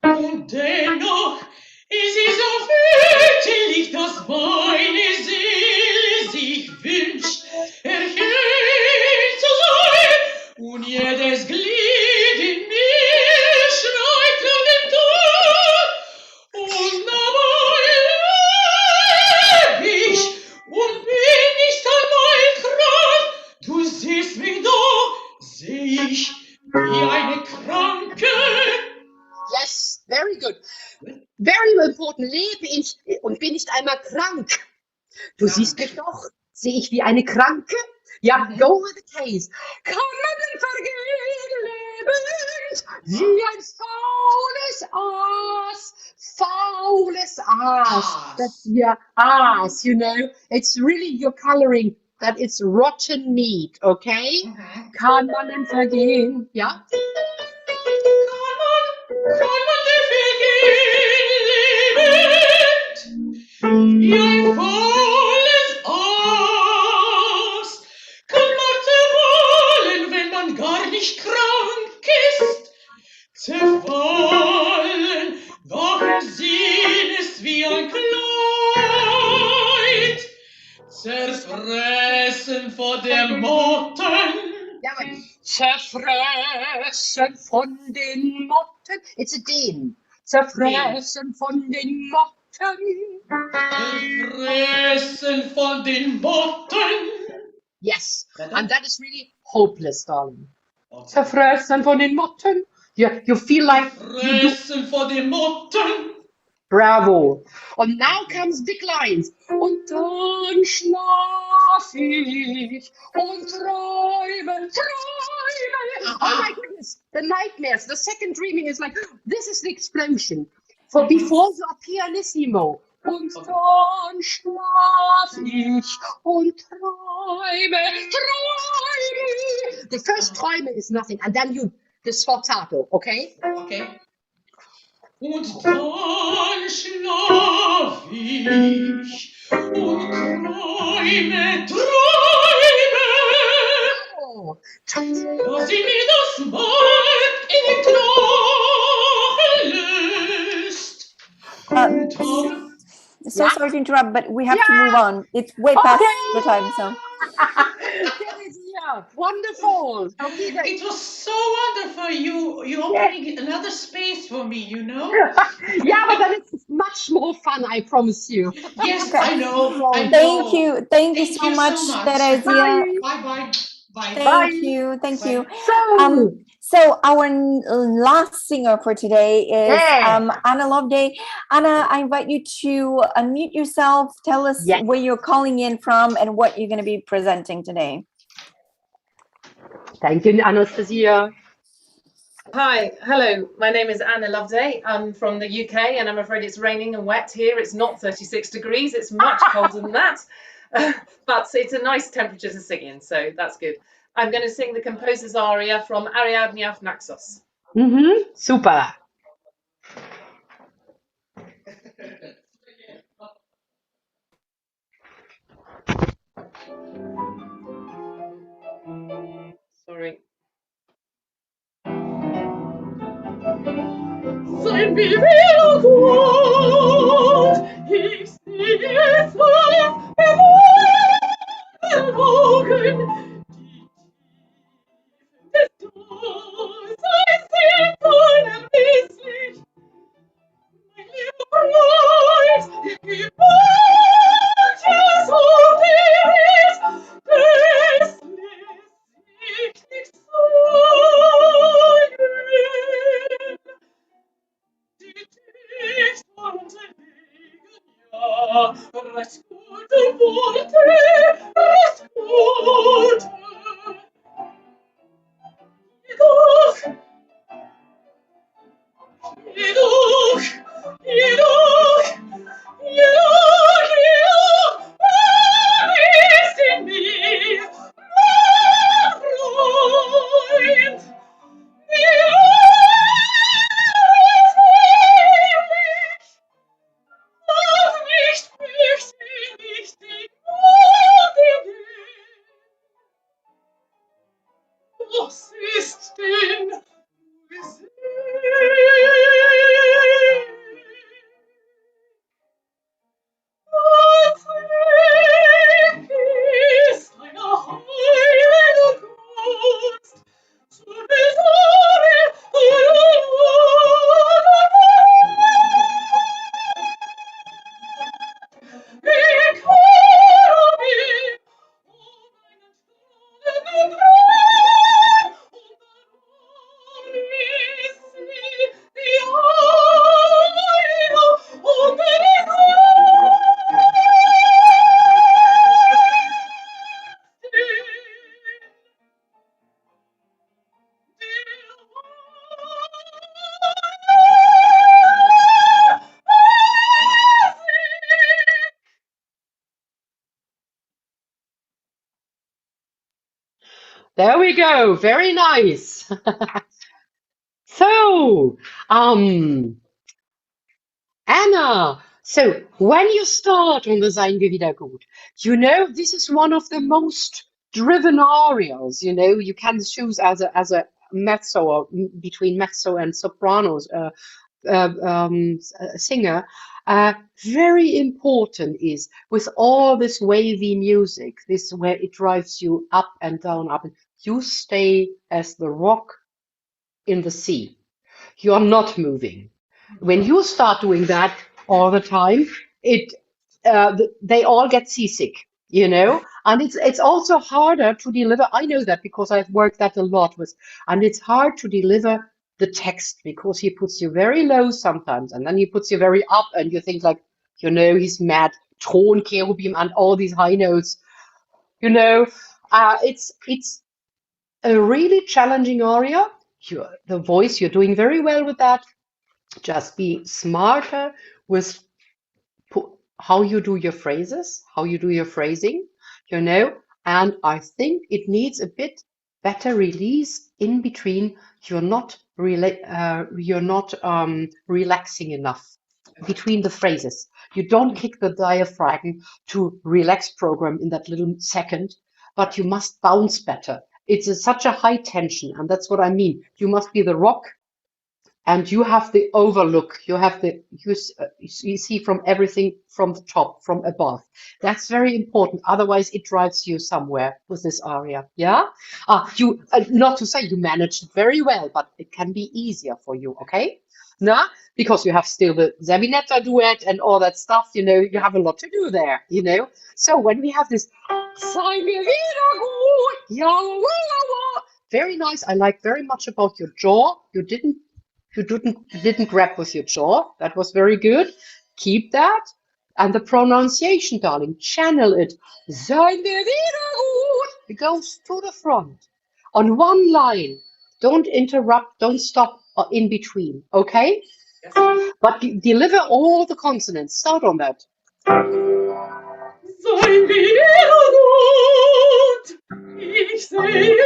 Und dennoch ist es so fürchterlich, dass meine Seele sich wünscht, erhöht zu sein, und jedes Glied in mir schreit nach dem Tod, und dabei leb ich und bin nicht einmal krank. Du siehst mich doch, seh ich wie eine Kranke. yes, very good. Very important. Lebe ich und bin nicht einmal krank. Du siehst mich doch, sehe ich wie eine Kranke? Ja, go with the case. Kann man denn vergehen, lebend, wie ein faules Aas. That's your ass, you know. It's really your coloring that it's rotten meat, okay? Kann man denn vergehen? Ja? Kann man denn vergehen, lebend, wie ein faules Aas? Kann man zerfallen, wenn man gar nicht krank ist? Zerfallen, warum sehen es wie ein Kleid? Zerfressen vor der Motten. Ja, aber zerfressen von den Motten. It's a den. Zerfressen von den Motten. Zerfressen von den Motten. Yes, and that is really hopeless, darling. Zerfressen von den Motten. You feel like you do. Fressen vor den Motten. Bravo. And now comes big lines. Und dann schlaf ich und träume. Oh my goodness, the nightmares. The second dreaming is like, this is the explosion. For before you are pianissimo. Und dann schlaf ich und träume. The first träume is nothing, and then you, the sforzato, okay? Okay. Und dann schlaf ich und träume, Oh. dass sie mir das Mark in den Knochen löst. Und dann So sorry to interrupt, but we have to move on. It's way past the time, so. Terezija, wonderful. Okay, It was so wonderful. You opening another space for me, you know? yeah, but then it's much more fun, I promise you. Yes, I know. I know. Thank you so much, Terezija. Bye. Thank you. So our last singer for today is Anna Loveday. Anna, I invite you to unmute yourself. Tell us where you're calling in from and what you're going to be presenting today. Thank you, Anastasia. Hi, hello. My name is Anna Loveday. I'm from the UK, and I'm afraid it's raining and wet here. It's not 36 degrees. It's much colder than that, but it's a nice temperature to sing in, so that's good. I'm going to sing the composer's aria from Ariadne auf Naxos. Super. Sorry. Sein wieder Gott, ich Was ist denn gesehen? Was Weg ist eine heile Kunst, zu besorgen wie Cherubim um einen thronenden Thron, und darum ist sie die Heilige und die There we go. Very nice. So, Anna, so when you start on the Sein, wieder, gut, you know, this is one of the most driven arias, you know, you can choose as a mezzo or between mezzo and sopranos, singer. Very important is with all this wavy music, this where it drives you up and down, up, and you stay as the rock in the sea. You're not moving. When you start doing that all the time, they all get seasick, you know, and it's also harder to deliver. I know that because I've worked that a lot with, and it's hard to deliver the text because he puts you very low sometimes, and then he puts you very up, and you think like, you know, he's mad, Thron, Cherubim, and all these high notes, you know. It's a really challenging aria. The voice, you're doing very well with that. Just be smarter with how you do your phrases, how you do your phrasing, you know, and I think it needs a bit better release in between. You're not relaxing enough between the phrases. You don't kick the diaphragm to relax program in that little second, but you must bounce better. It's such a high tension, and that's what I mean. You must be the rock, and you have the overlook. You have you see from everything from the top, from above. That's very important. Otherwise, it drives you somewhere with this aria. Yeah. You not to say you managed it very well, but it can be easier for you. Okay. Nah, because you have still the Zeminetta duet and all that stuff. You know, you have a lot to do there. You know. So when we have this, Sein, wieder, gut, ja, very nice. I like very much about your jaw. You didn't grab with your jaw. That was very good. Keep that. And the pronunciation, darling, channel it. Sein, wieder, gut. It goes to the front. On one line. Don't interrupt. Don't stop in between. Okay? Yes. But deliver all the consonants. Start on that. Sein wieder gut, ich sehe es alles mit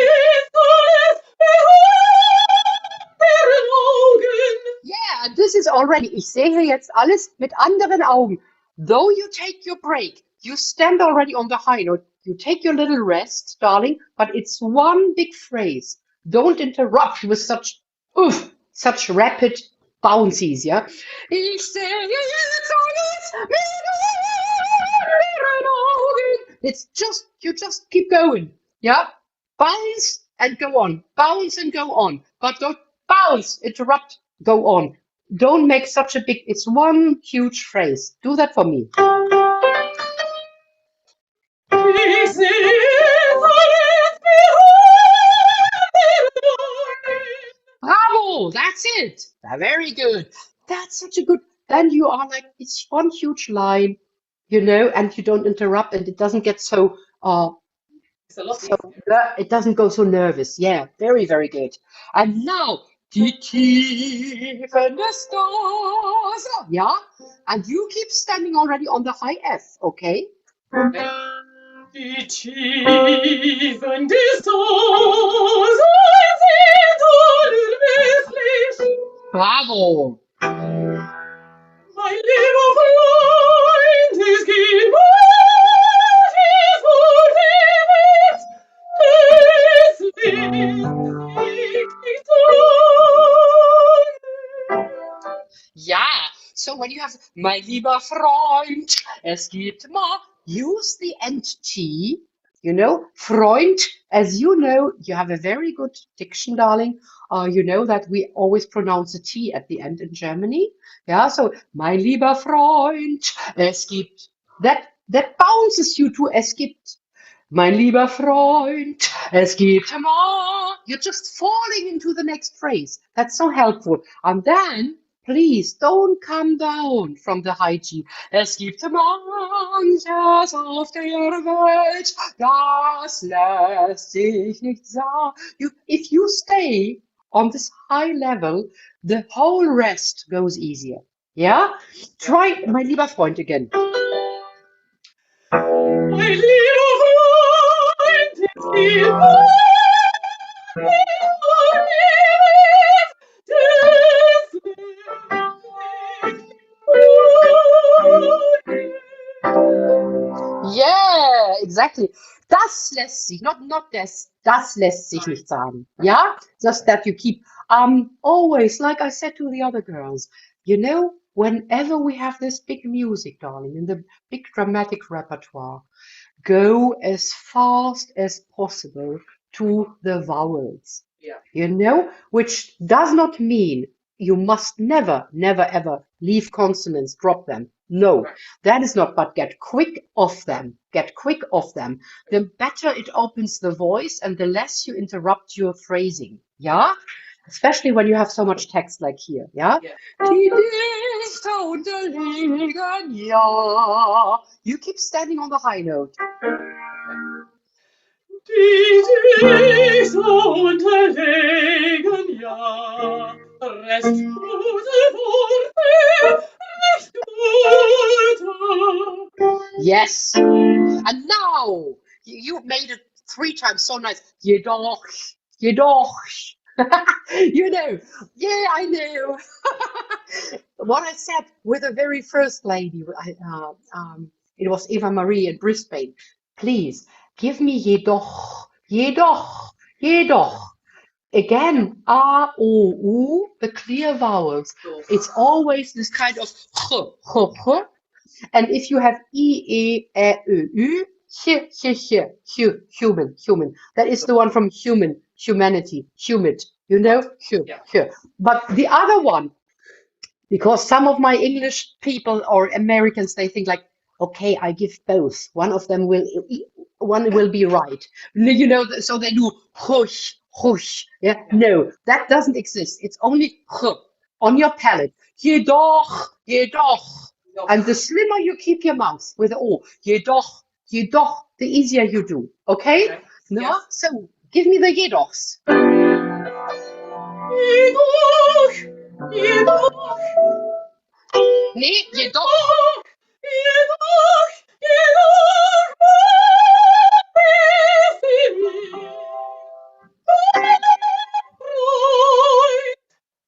anderen Augen. Yeah, this is already. Ich sehe jetzt alles mit anderen Augen. Though you take your break, you stand already on the high note. You take your little rest, darling, but it's one big phrase. Don't interrupt with such rapid bounces, yeah? Ich sehe jetzt alles mit anderen Augen. You just keep going. Yeah, bounce and go on, bounce and go on, but don't bounce, interrupt, go on. Don't make such a big, it's one huge phrase. Do that for me. Ich sehe alles behoben. Bravo, that's it. Very good. That's such a good, then you are like, it's one huge line, you know, and you don't interrupt and it doesn't get so, It's a lot so easier. it doesn't go so nervous. Yeah, very, very good. And now, die Tiefen des Stars. Yeah, and you keep standing already on the high F, okay? Die Tiefen des Stars sind unermesslich. Bravo. Mein lieber Freund, es gibt manches Vergebens, deswegen krieg ich Sorgen. Yeah, so when you have my lieber Freund, es gibt more, use the end T, you know, Freund, as you know, you have a very good diction, darling. You know that we always pronounce a T at the end in Germany. Yeah, so my lieber Freund, es gibt, that bounces you to es gibt. Mein lieber Freund, es gibt more. You're just falling into the next phrase. That's so helpful. And then, please don't come down from the high G. Es gibt manches auf der Welt, das lässt sich nicht sagen. If you stay on this high level, the whole rest goes easier. Yeah? Try mein lieber Freund again. Mein lieber Freund, es gibt manches deswegen Yeah, exactly. Das lässt sich, not this, das lässt sich nicht sagen. Yeah? Just that you keep, always, like I said to the other girls, you know, whenever we have this big music, darling, in the big dramatic repertoire, go as fast as possible to the vowels. Yeah. You know, which does not mean you must never, never, ever leave consonants, drop them. No, Right. that is not, but get quick off them. Get quick off them. The better it opens the voice and the less you interrupt your phrasing. Yeah? Especially when you have so much text like here. Yeah? Yeah. Die Dichter unterliegen, ja. You keep standing on the high note. Die Dichter unterlegen, ja, restlose Worte, recht gute. Yes. And now you made it 3 times so nice. Jedoch, jedoch. You know, yeah, I know. What I said with the very first lady, it was Eva-Marie in Brisbane. Please give me jedoch, jedoch, jedoch. Again, A, O, U, the clear vowels. It's always this kind of h. And if you have I, E, U, human. That is the one from human, humanity, humid, you know, Yeah. But the other one, because some of my English people or Americans, they think like, okay, I give both. One will be right. You know, so they do hush, hush. Yeah, no, that doesn't exist. It's only on your palate. Jedoch, jedoch. And the slimmer you keep your mouth with the O, jedoch, jedoch, the easier you do. Okay? Okay. No? Yes. So give me the jedochs. Jedoch, jedoch, Nee, jedoch. jedoch,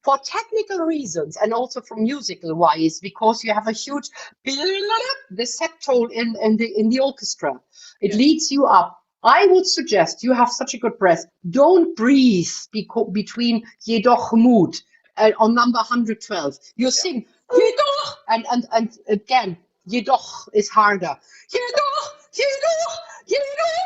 For technical reasons and also for musical wise, because you have a huge the septole in the orchestra, it leads you up. I would suggest you have such a good breath. Don't breathe between jedoch mood on number 112. You sing jedoch and again jedoch is harder. Jedoch, jedoch, jedoch.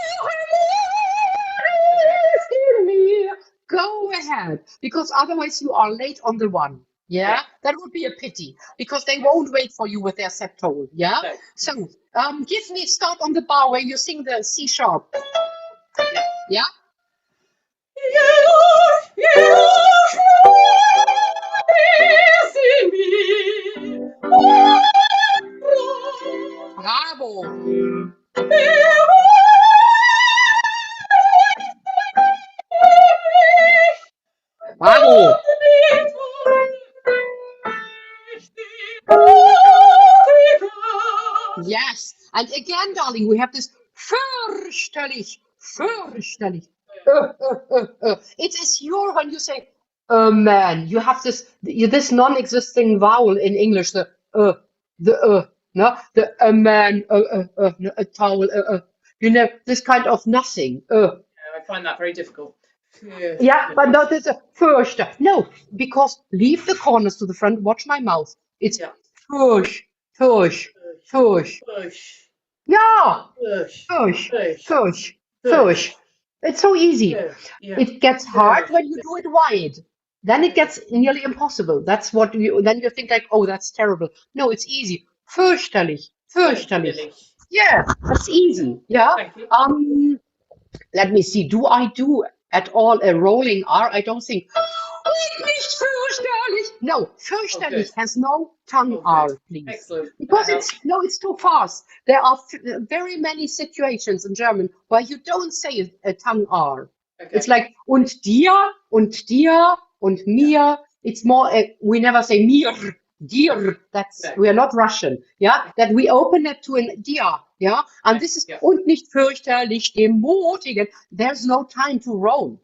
Go ahead, because otherwise you are late on the one. Yeah, that would be a pity, because they won't wait for you with their septole. Yeah. No. So, give me start on the bar where you sing the C sharp. Yeah. Bravo. Bravo. Yes. And again, darling, we have this fürchterlich, fürchterlich. It is your, when you say, man, you have this non-existing vowel in English, no, the man, no, a towel, you know, this kind of nothing. I find that very difficult. Yeah, but not this fürchte. No, because leave the corners to the front. Watch my mouth. It's fürch, fürch, fürch. Push. Yeah, Push. fürch, Push. fürch, fürch. It's so easy. Yeah. It gets hard when you do it wide. Then it gets nearly impossible. That's what then you think like, oh, that's terrible. No, it's easy. Fürchterlich, fürchterlich. Yeah, that's easy. Yeah. Thank you. Let me see. Do I do at all a rolling R? I don't think. Nicht fürchterlich. No, fürchterlich has no tongue R, please. Excellent. Because it's too fast. There are very many situations in German where you don't say a tongue R. Okay. It's like und dir, und mir. It's more, we never say mir, dir. We are not Russian. Yeah, that we open it to an dir. Yeah, and this is und nicht fürchterlich dem Mutigen. There's no time to roll.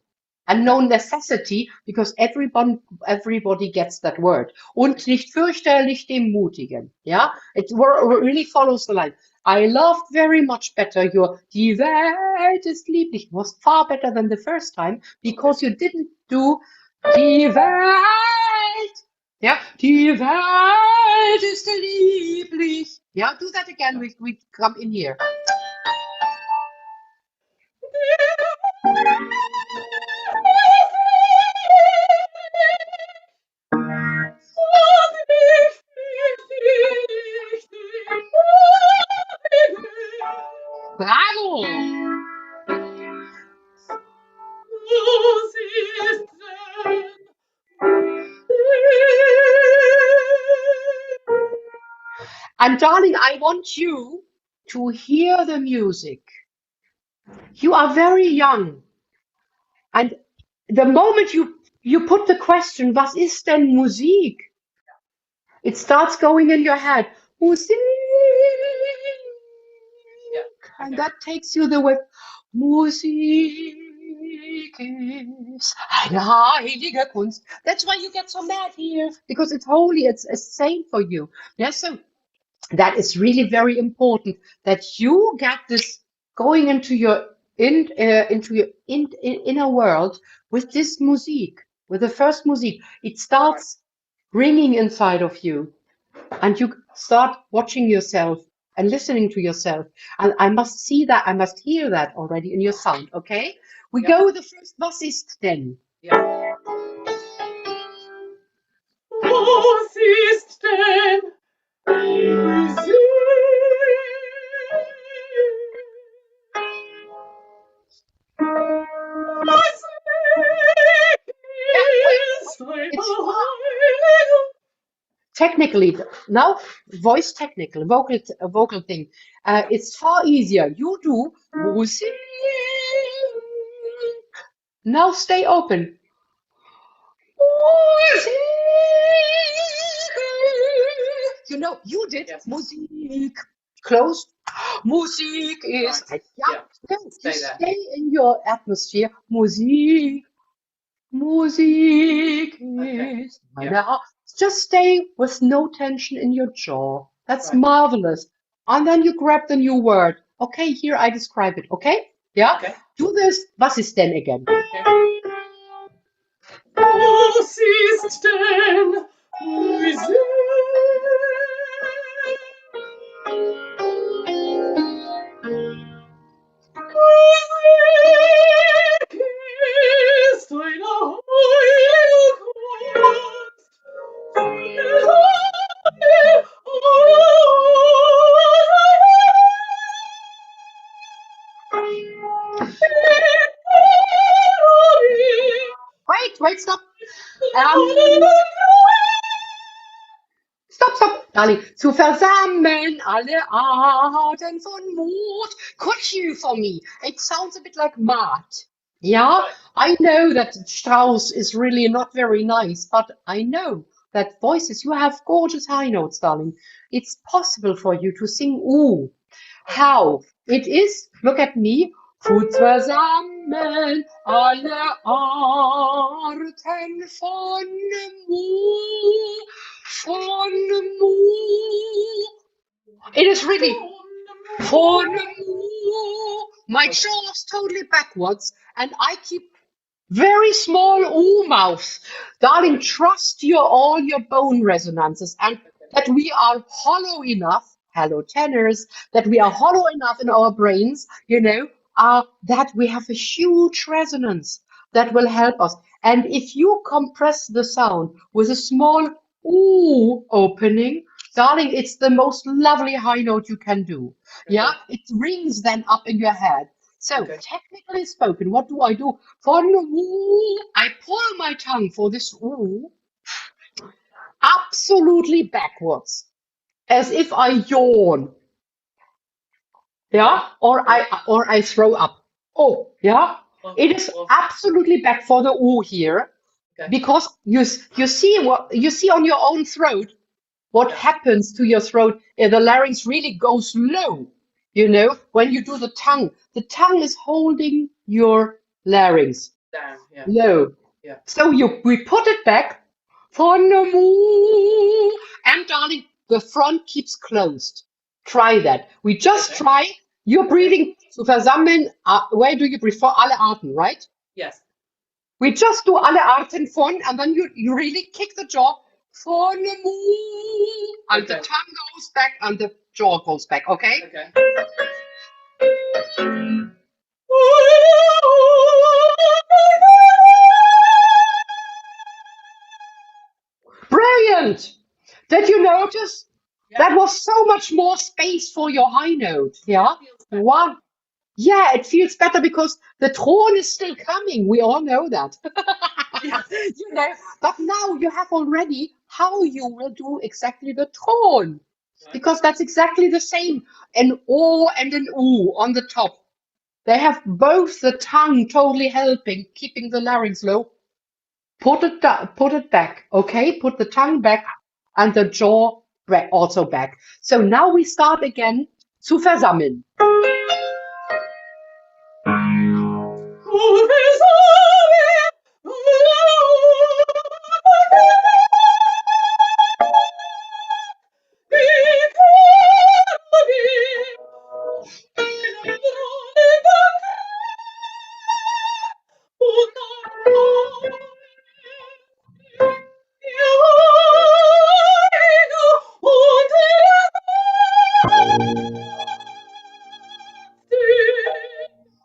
And no necessity, because everybody gets that word. Und nicht fürchterlich dem Mutigen. Yeah, it really follows the line. I loved very much better your Die Welt ist lieblich. It was far better than the first time, because you didn't do Die Welt. Yeah, Die Welt ist lieblich. Yeah, do that again. We come in here. Bravo! And darling, I want you to hear the music. You are very young. And the moment you put the question, was ist denn Musik? It starts going in your head. Musik. And that takes you the way. Musik ist eine heilige Kunst. That's why you get so mad here, because it's holy. It's a saint for you. Yes, so that is really very important that you get this going into your inner world with this music, with the first music. It starts ringing inside of you, and you start watching yourself and listening to yourself. And I must see that, I must hear that already in your sound. Okay, we go with the first. Was ist denn? Was ist denn Musik? Technically, now voice technical, vocal thing. It's far easier. You do Musik. Now stay open. Musik. You know, you did Musik. Close. Musik is. Stay in your atmosphere. Musik. Musik is. Just stay with no tension in your jaw. That's marvelous. And then you grab the new word. Okay, here I describe it. Okay? Yeah? Okay. Do this. Was ist denn again? Was ist denn Musik? Musik ist ein Darling, zu versammeln alle Arten von Mut. Could you for me? It sounds a bit like Mart. Yeah, I know that Strauss is really not very nice, but I know that voices, you have gorgeous high notes, darling. It's possible for you to sing ooh. How? It is, look at me, Gut versammeln alle Arten von Mu. It is really von Mu. My jaw is totally backwards, and I keep very small ooh mouth. Darling, trust all your bone resonances, and that we are hollow enough, hello tenors, that we are hollow enough in our brains, that we have a huge resonance that will help us. And if you compress the sound with a small ooh opening, darling, it's the most lovely high note you can do. Yeah, it rings then up in your head. So, technically spoken, what do I do? For the ooh, I pull my tongue for this ooh absolutely backwards, as if I yawn. Yeah, or I throw up. Oh, yeah. It is absolutely back for the ooh here, because you see what you see on your own throat. What happens to your throat? The larynx really goes low. When you do the tongue is holding your larynx Down, low. Yeah. So we put it back for the moo, and darling, the front keeps closed. Try that. We just try. You're breathing zu versammeln. Where do you prefer? Alle Arten, right? Yes. We just do alle Arten von, and then you really kick the jaw for the moo, and the tongue goes back and the jaw goes back. Okay. Okay. Brilliant! Did you notice? That was so much more space for your high note. Yeah. One. Yeah, it feels better because the tone is still coming. We all know that. But now you have already how you will do exactly the tone. Because that's exactly the same. An O and an U on the top. They have both the tongue totally helping, keeping the larynx low. Put it back, okay? Put the tongue back and the jaw also back. So now we start again zu versammeln.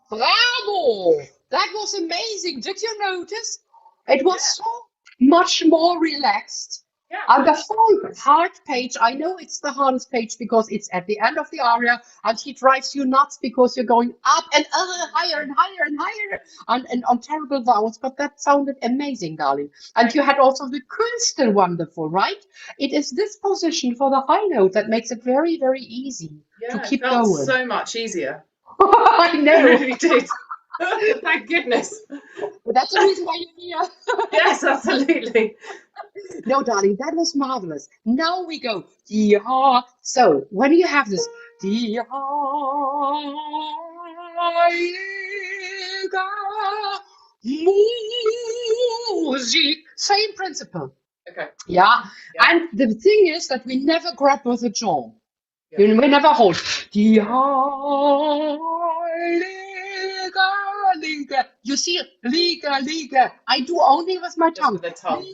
Bravo! That was amazing. Did you notice? It was so much more relaxed. Yeah. And the whole heart page, I know it's the hardest page because it's at the end of the aria and he drives you nuts because you're going up and higher and higher and higher and on terrible vowels, but that sounded amazing, darling. And you had also the Künste wonderful, right? It is this position for the high note that makes it very, very easy to keep it felt going. so much easier. I know. It really did. Thank goodness. But that's the reason why you're here. Yes, absolutely. No, darling, that was marvelous. Now we go. Die. So when you have this, die Heilige Musik, same principle. Okay. Yeah. And the thing is that we never grab with the jaw. We never hold. Die Heilige. You see, Liga. I do only with my tongue. With the tongue,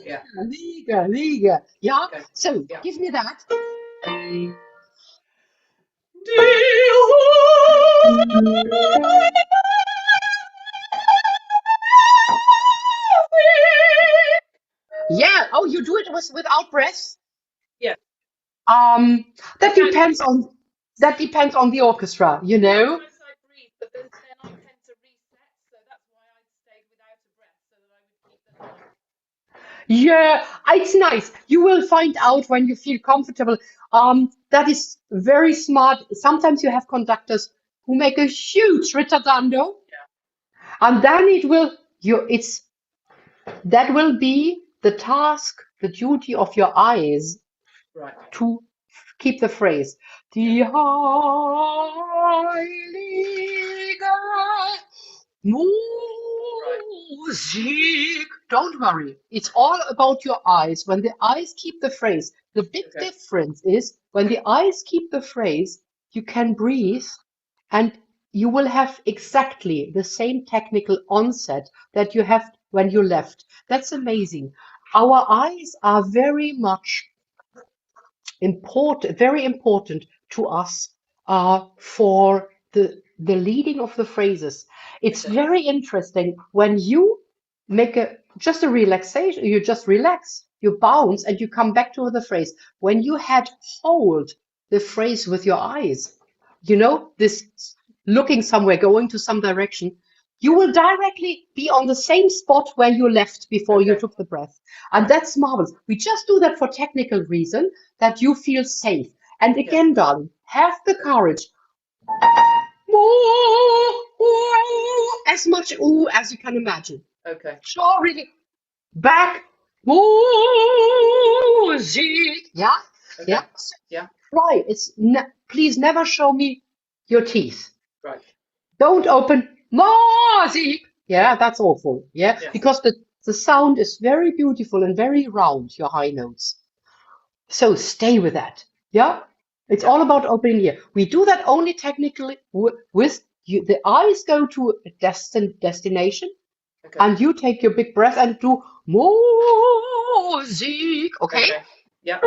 Liga. Yeah. Okay. So give me that. Yeah. Oh, you do it without breath? Yeah. That depends on the orchestra, you know. Sometimes I breathe, but then I tend to reset, so that's why I stayed without a breath, so that I would keep the line. Yeah, it's nice. You will find out when you feel comfortable. That is very smart. Sometimes you have conductors who make a huge ritardando, and then that will be the task, the duty of your eyes Right. to keep the phrase. Die heilige Musik. Don't worry. It's all about your eyes. When the eyes keep the phrase, the big Okay. difference is when the eyes keep the phrase, you can breathe and you will have exactly the same technical onset that you have when you left. That's amazing. Our eyes are very much very important to us for the leading of the phrases. It's Okay. very interesting when you make just a relaxation, you just relax, you bounce, and you come back to the phrase. When you hold the phrase with your eyes, this looking somewhere, going to some direction, you will directly be on the same spot where you left before you Okay. took the breath. And that's marvelous. We just do that for technical reason, that you feel safe. And again, darling, have the courage. As much ooh as you can imagine. Okay. So really back. Musik. Yeah? Okay. Yeah? Yeah. Try. Please never show me your teeth. Right. Don't open Musik. Yeah, that's awful. Yeah, Yes. because the sound is very beautiful and very round, your high notes. So stay with that. Yeah, it's all about opening here. We do that only technically with you. The eyes go to a destination, Okay. and you take your big breath and do Musik. Okay? Okay. Yeah.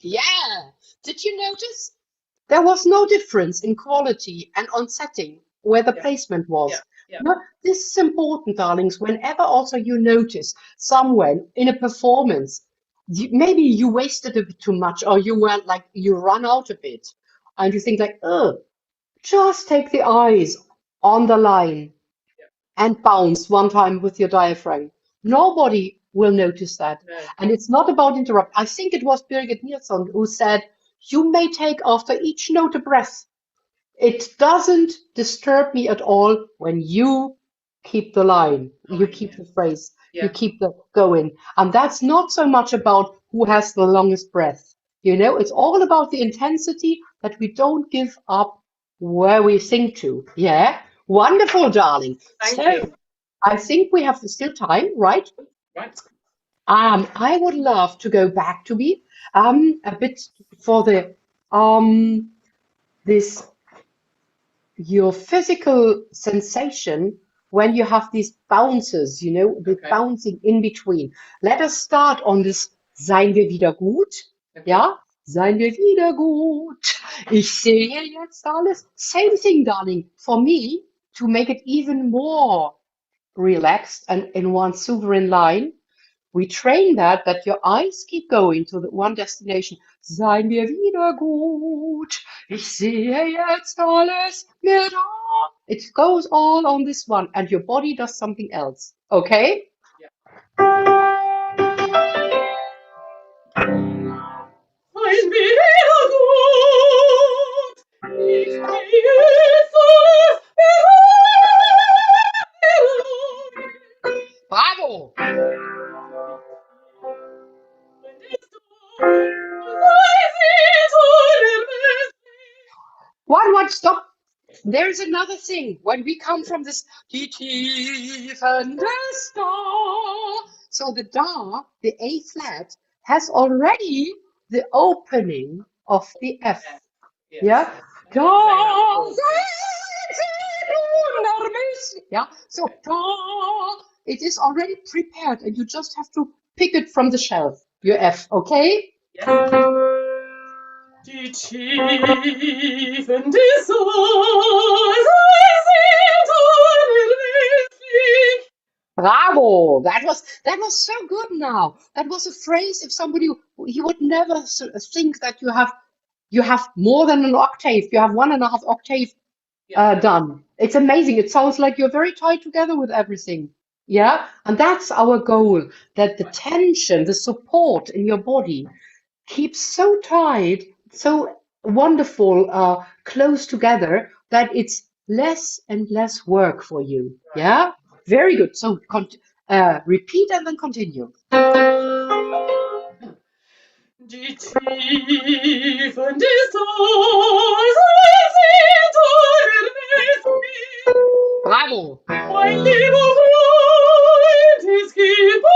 Yeah. Did you notice? There was no difference in quality and on setting where the Yeah. placement was. Yeah. Yeah. No, this is important, darlings. Whenever also you notice somewhere in a performance, maybe you wasted a bit too much, or you were like you run out a bit, and you think like, oh, just take the eyes on the line and bounce one time with your diaphragm. Nobody will notice that. No. And it's not about interrupt. I think it was Birgit Nilsson who said, you may take after each note a breath. It doesn't disturb me at all when you keep the line, you keep the phrase, you Yeah. keep the going. And that's not so much about who has the longest breath. It's all about the intensity that we don't give up where we think to. Yeah? Wonderful, darling. Thank So you. I think we have still time, right? Right. I would love to go back to be a bit for the this your physical sensation when you have these bounces, the Okay. bouncing in between. Let us start on this Sein wir wieder gut. Okay. Ja? Sein wir wieder gut. Ich sehe jetzt alles. Same thing, darling. For me, to make it even more relaxed and in one sovereign line, we train that your eyes keep going to the one destination. Sein wir wieder gut. Ich sehe jetzt alles mit. It goes all on this one, and your body does something else. Okay? Sein wieder gut. Ich gehe alles Bravo! One, stop. There is another thing. When we come from this, die Tiefen des Da. So the Da, the A flat, has already the opening of the F. Yes. Yeah? Say that. Yeah, so da, it is already prepared and you just have to pick it from the shelf, your F, okay? Yes. Die Tiefen des Seins sind unermesslich. Bravo! That was so good now. That was a phrase if somebody he would never think that you have more than an octave. You have 1.5 octave done. It's amazing. It sounds like you're very tied together with everything. Yeah? And that's our goal, that the tension, the support in your body keeps so tight, so wonderful, close together that it's less and less work for you. Yeah? Very good. So repeat and then continue. Die Tiefen des Tals sind unvermesslich. Bravo. Mein lieber Freund, es gibt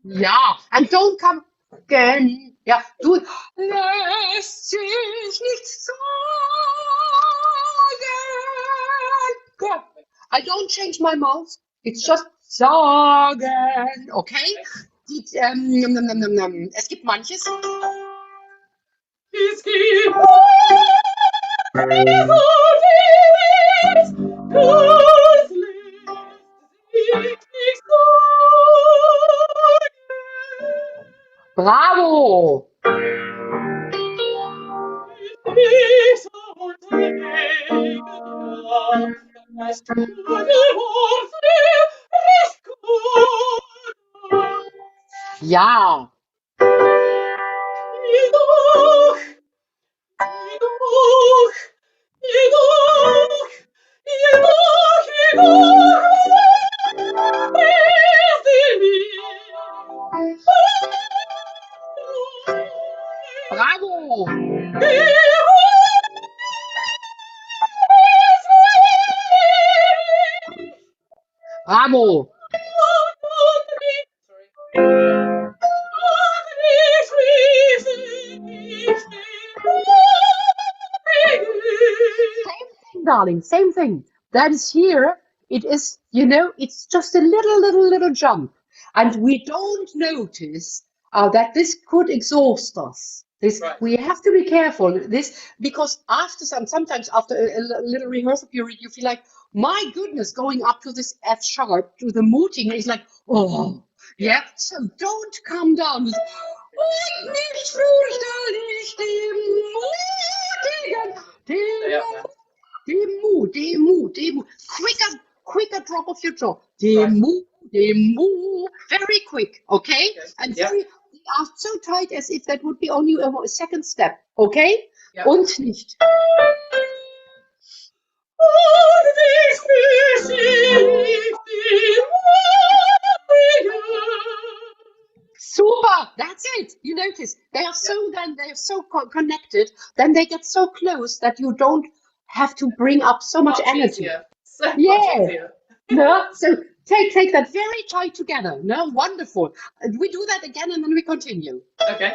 Ja, and don't come again. Ja, du lässt sich nicht sagen. Good. I don't change my mouth. It's just sagen. Okay? Es gibt manches. Es gibt Bravo! Ja. Bravo! Bravo! Same thing, darling, same thing. That is here. It is, it's just a little jump. And we don't notice that this could exhaust us. We have to be careful. Because sometimes after a little rehearsal period, you feel like, my goodness, going up to this F sharp, to the muting, is like, oh, yeah. So don't come down with, und nicht fürchterlich dem Mutigen, quicker drop of your jaw. Dem Mu, very quick, okay? And very, so tight as if that would be only a second step, okay? Und nicht. Super, that's it. You notice they are so connected. Then they get so close that you don't have to bring up so much energy. Easier. So much Yeah. easier. No, so take that very tight together. No, wonderful. We do that again and then we continue. Okay.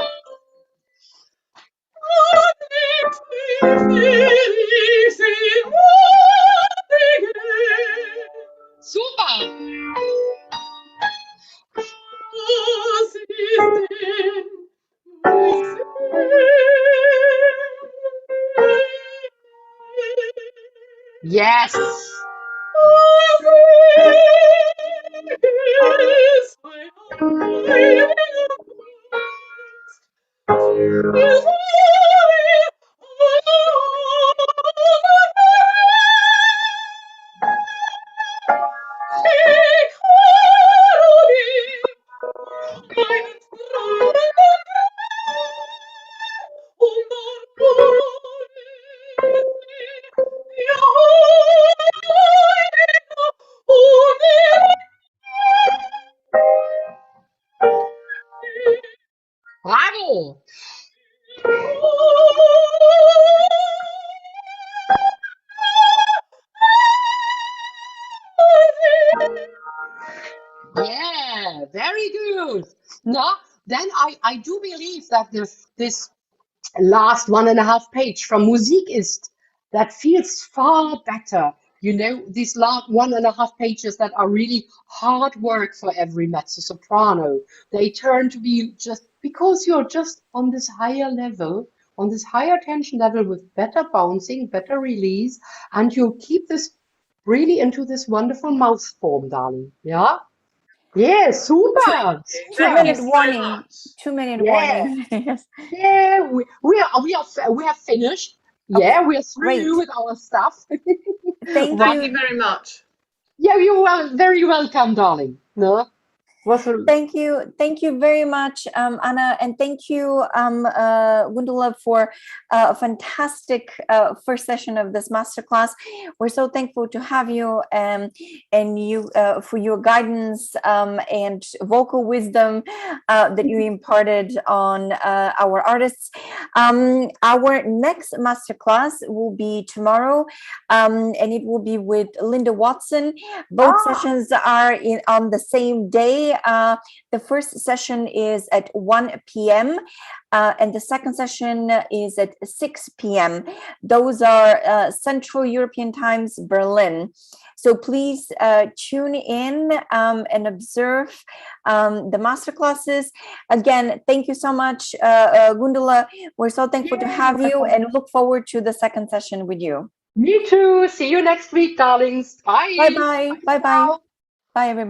Super. Yes. Bravo. Yeah, very good. No, then I do believe that this last 1.5 page from Musik ist, that feels far better you know, these last 1.5 pages that are really hard work for every mezzo-soprano. They turn to be just because you're just on this higher level, on this higher tension level with better bouncing, better release, and you keep this really into this wonderful mouth form, darling. Yeah? Yeah, super. Thank Two-minute you so warning. much. 2-minute Yeah. warning. Yes. Yeah, we are finished. Yeah, Okay, we are through great. with our stuff. Thank Thank you. you very much. Yeah, you are very welcome, darling. No, was a Thank you very much, Anna, and thank you, Gundula, for a fantastic first session of this masterclass. We're so thankful to have you, and you for your guidance and vocal wisdom that you imparted on our artists. Our next masterclass will be tomorrow, and it will be with Linda Watson. Both sessions are on the same day. The first session is at 1 p.m. And the second session is at 6 p.m. Those are Central European times, Berlin. So please tune in and observe the masterclasses. Again, thank you so much, Gundula. We're so thankful to have you and look forward to the second session with you. Me too. See you next week, darlings. Bye. Bye-bye. Bye-bye. Bye, everybody.